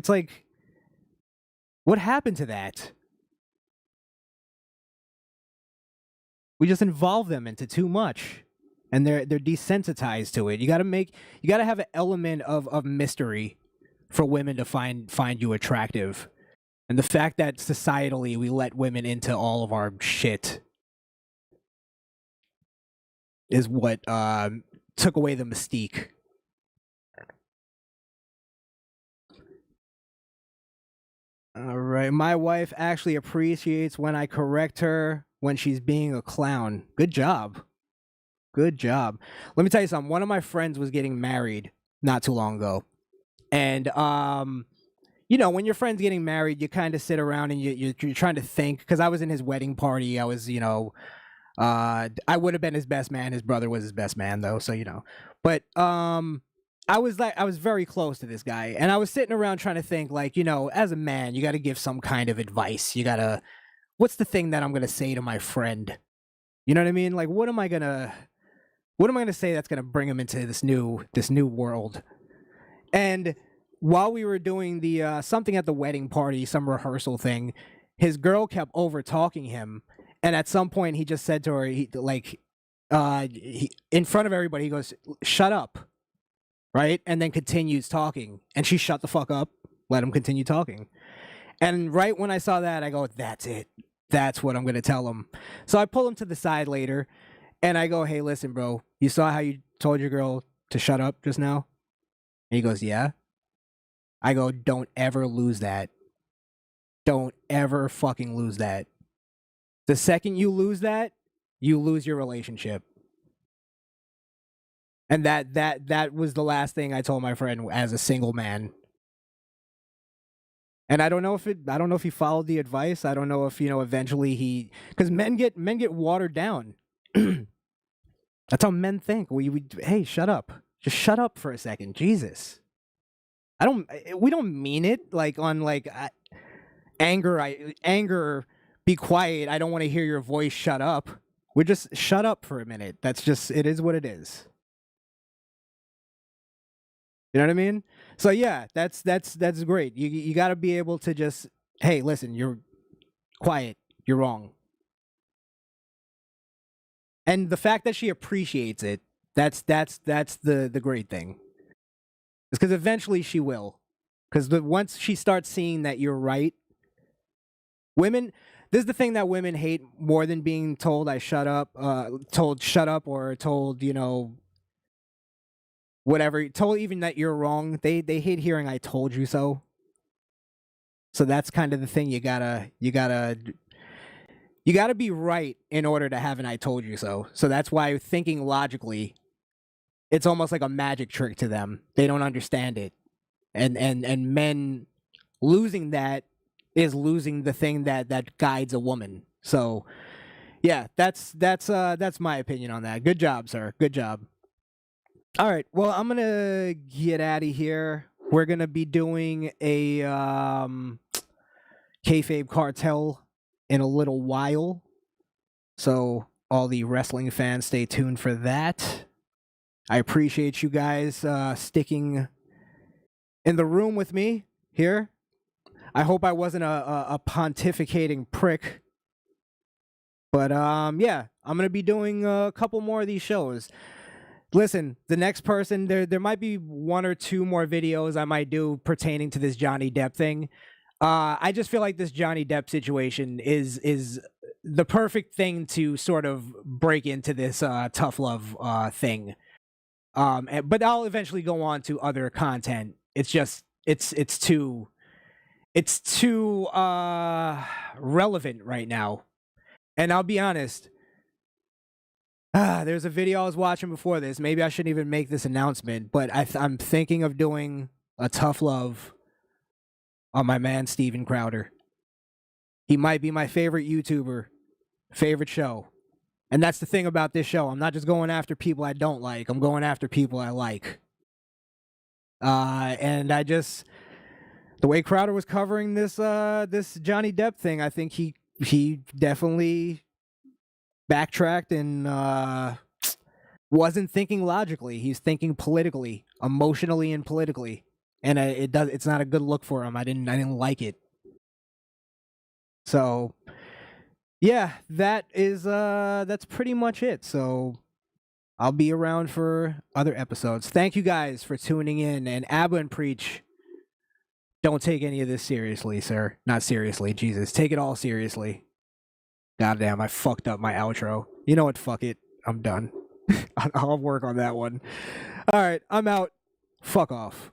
like, what happened to that? We just involve them into too much, and they're desensitized to it. You gotta have an element of mystery for women to find you attractive. And the fact that societally we let women into all of our shit is what took away the mystique. All right, my wife actually appreciates when I correct her when she's being a clown. Good job. Good job. Let me tell you something. One of my friends was getting married not too long ago. And, when your friend's getting married, you kind of sit around and you're trying to think. Because I was in his wedding party. I was, I would have been his best man. His brother was his best man, though. So, But I was very close to this guy. And I was sitting around trying to think, as a man, you got to give some kind of advice. You got to... What's the thing that I'm going to say to my friend? You know what I mean? Like, what am I going to say that's going to bring him into this new world? And while we were doing the something at the wedding party, some rehearsal thing, his girl kept over talking him, and at some point he just said to her, in front of everybody, he goes, "Shut up," right, and then continues talking, and she shut the fuck up, let him continue talking, and right when I saw that, I go, "That's it. That's what I'm gonna tell him." So I pull him to the side later, and I go, "Hey, listen, bro, you saw how you told your girl to shut up just now?" And he goes, "Yeah." I go, "Don't ever lose that. Don't ever fucking lose that. The second you lose that, you lose your relationship." And that was the last thing I told my friend as a single man. And I don't know if he followed the advice. I don't know if, eventually because men get watered down. That's how men think. Hey, shut up. Just shut up for a second. Jesus. We don't mean it like on like anger, be quiet. I don't want to hear your voice, shut up. We're just shut up for a minute. It is what it is. You know what I mean? So yeah, that's great. You got to be able to just, hey, listen, you're quiet. You're wrong. And the fact that she appreciates it, that's the great thing. It's because eventually she will. Because once she starts seeing that you're right, this is the thing that women hate more than being told told shut up, or told, whatever, told even that you're wrong. They hate hearing "I told you so." So that's kind of the thing. You gotta be right in order to have an "I told you so." So that's why thinking logically, it's almost like a magic trick to them. They don't understand it. And men losing that is losing the thing that guides a woman. So yeah, that's my opinion on that. Good job, sir. Good job. All right. Well, I'm gonna get out of here. We're gonna be doing a kayfabe cartel in a little while. So all the wrestling fans, stay tuned for that. I appreciate you guys sticking in the room with me here. I hope I wasn't a pontificating prick. But yeah, I'm gonna be doing a couple more of these shows. Listen, the next person, there might be one or two more videos I might do pertaining to this Johnny Depp thing. I just feel like this Johnny Depp situation is the perfect thing to sort of break into this tough love thing. But I'll eventually go on to other content. It's just it's too relevant right now. And I'll be honest, there's a video I was watching before this. Maybe I shouldn't even make this announcement, but I'm thinking of doing a tough love on my man Steven Crowder. He might be my favorite YouTuber, favorite show. And that's the thing about this show. I'm not just going after people I don't like. I'm going after people I like. And the way Crowder was covering this Johnny Depp thing, I think he definitely backtracked and wasn't thinking logically. He's thinking politically, emotionally, and politically. And it's not a good look for him. I didn't like it. So yeah, that's pretty much it. So I'll be around for other episodes. Thank you guys for tuning in. And Abba and Preach, don't take any of this seriously, sir. Not seriously, Jesus. Take it all seriously. Goddamn, I fucked up my outro. You know what? Fuck it. I'm done. I'll work on that one. All right, I'm out. Fuck off.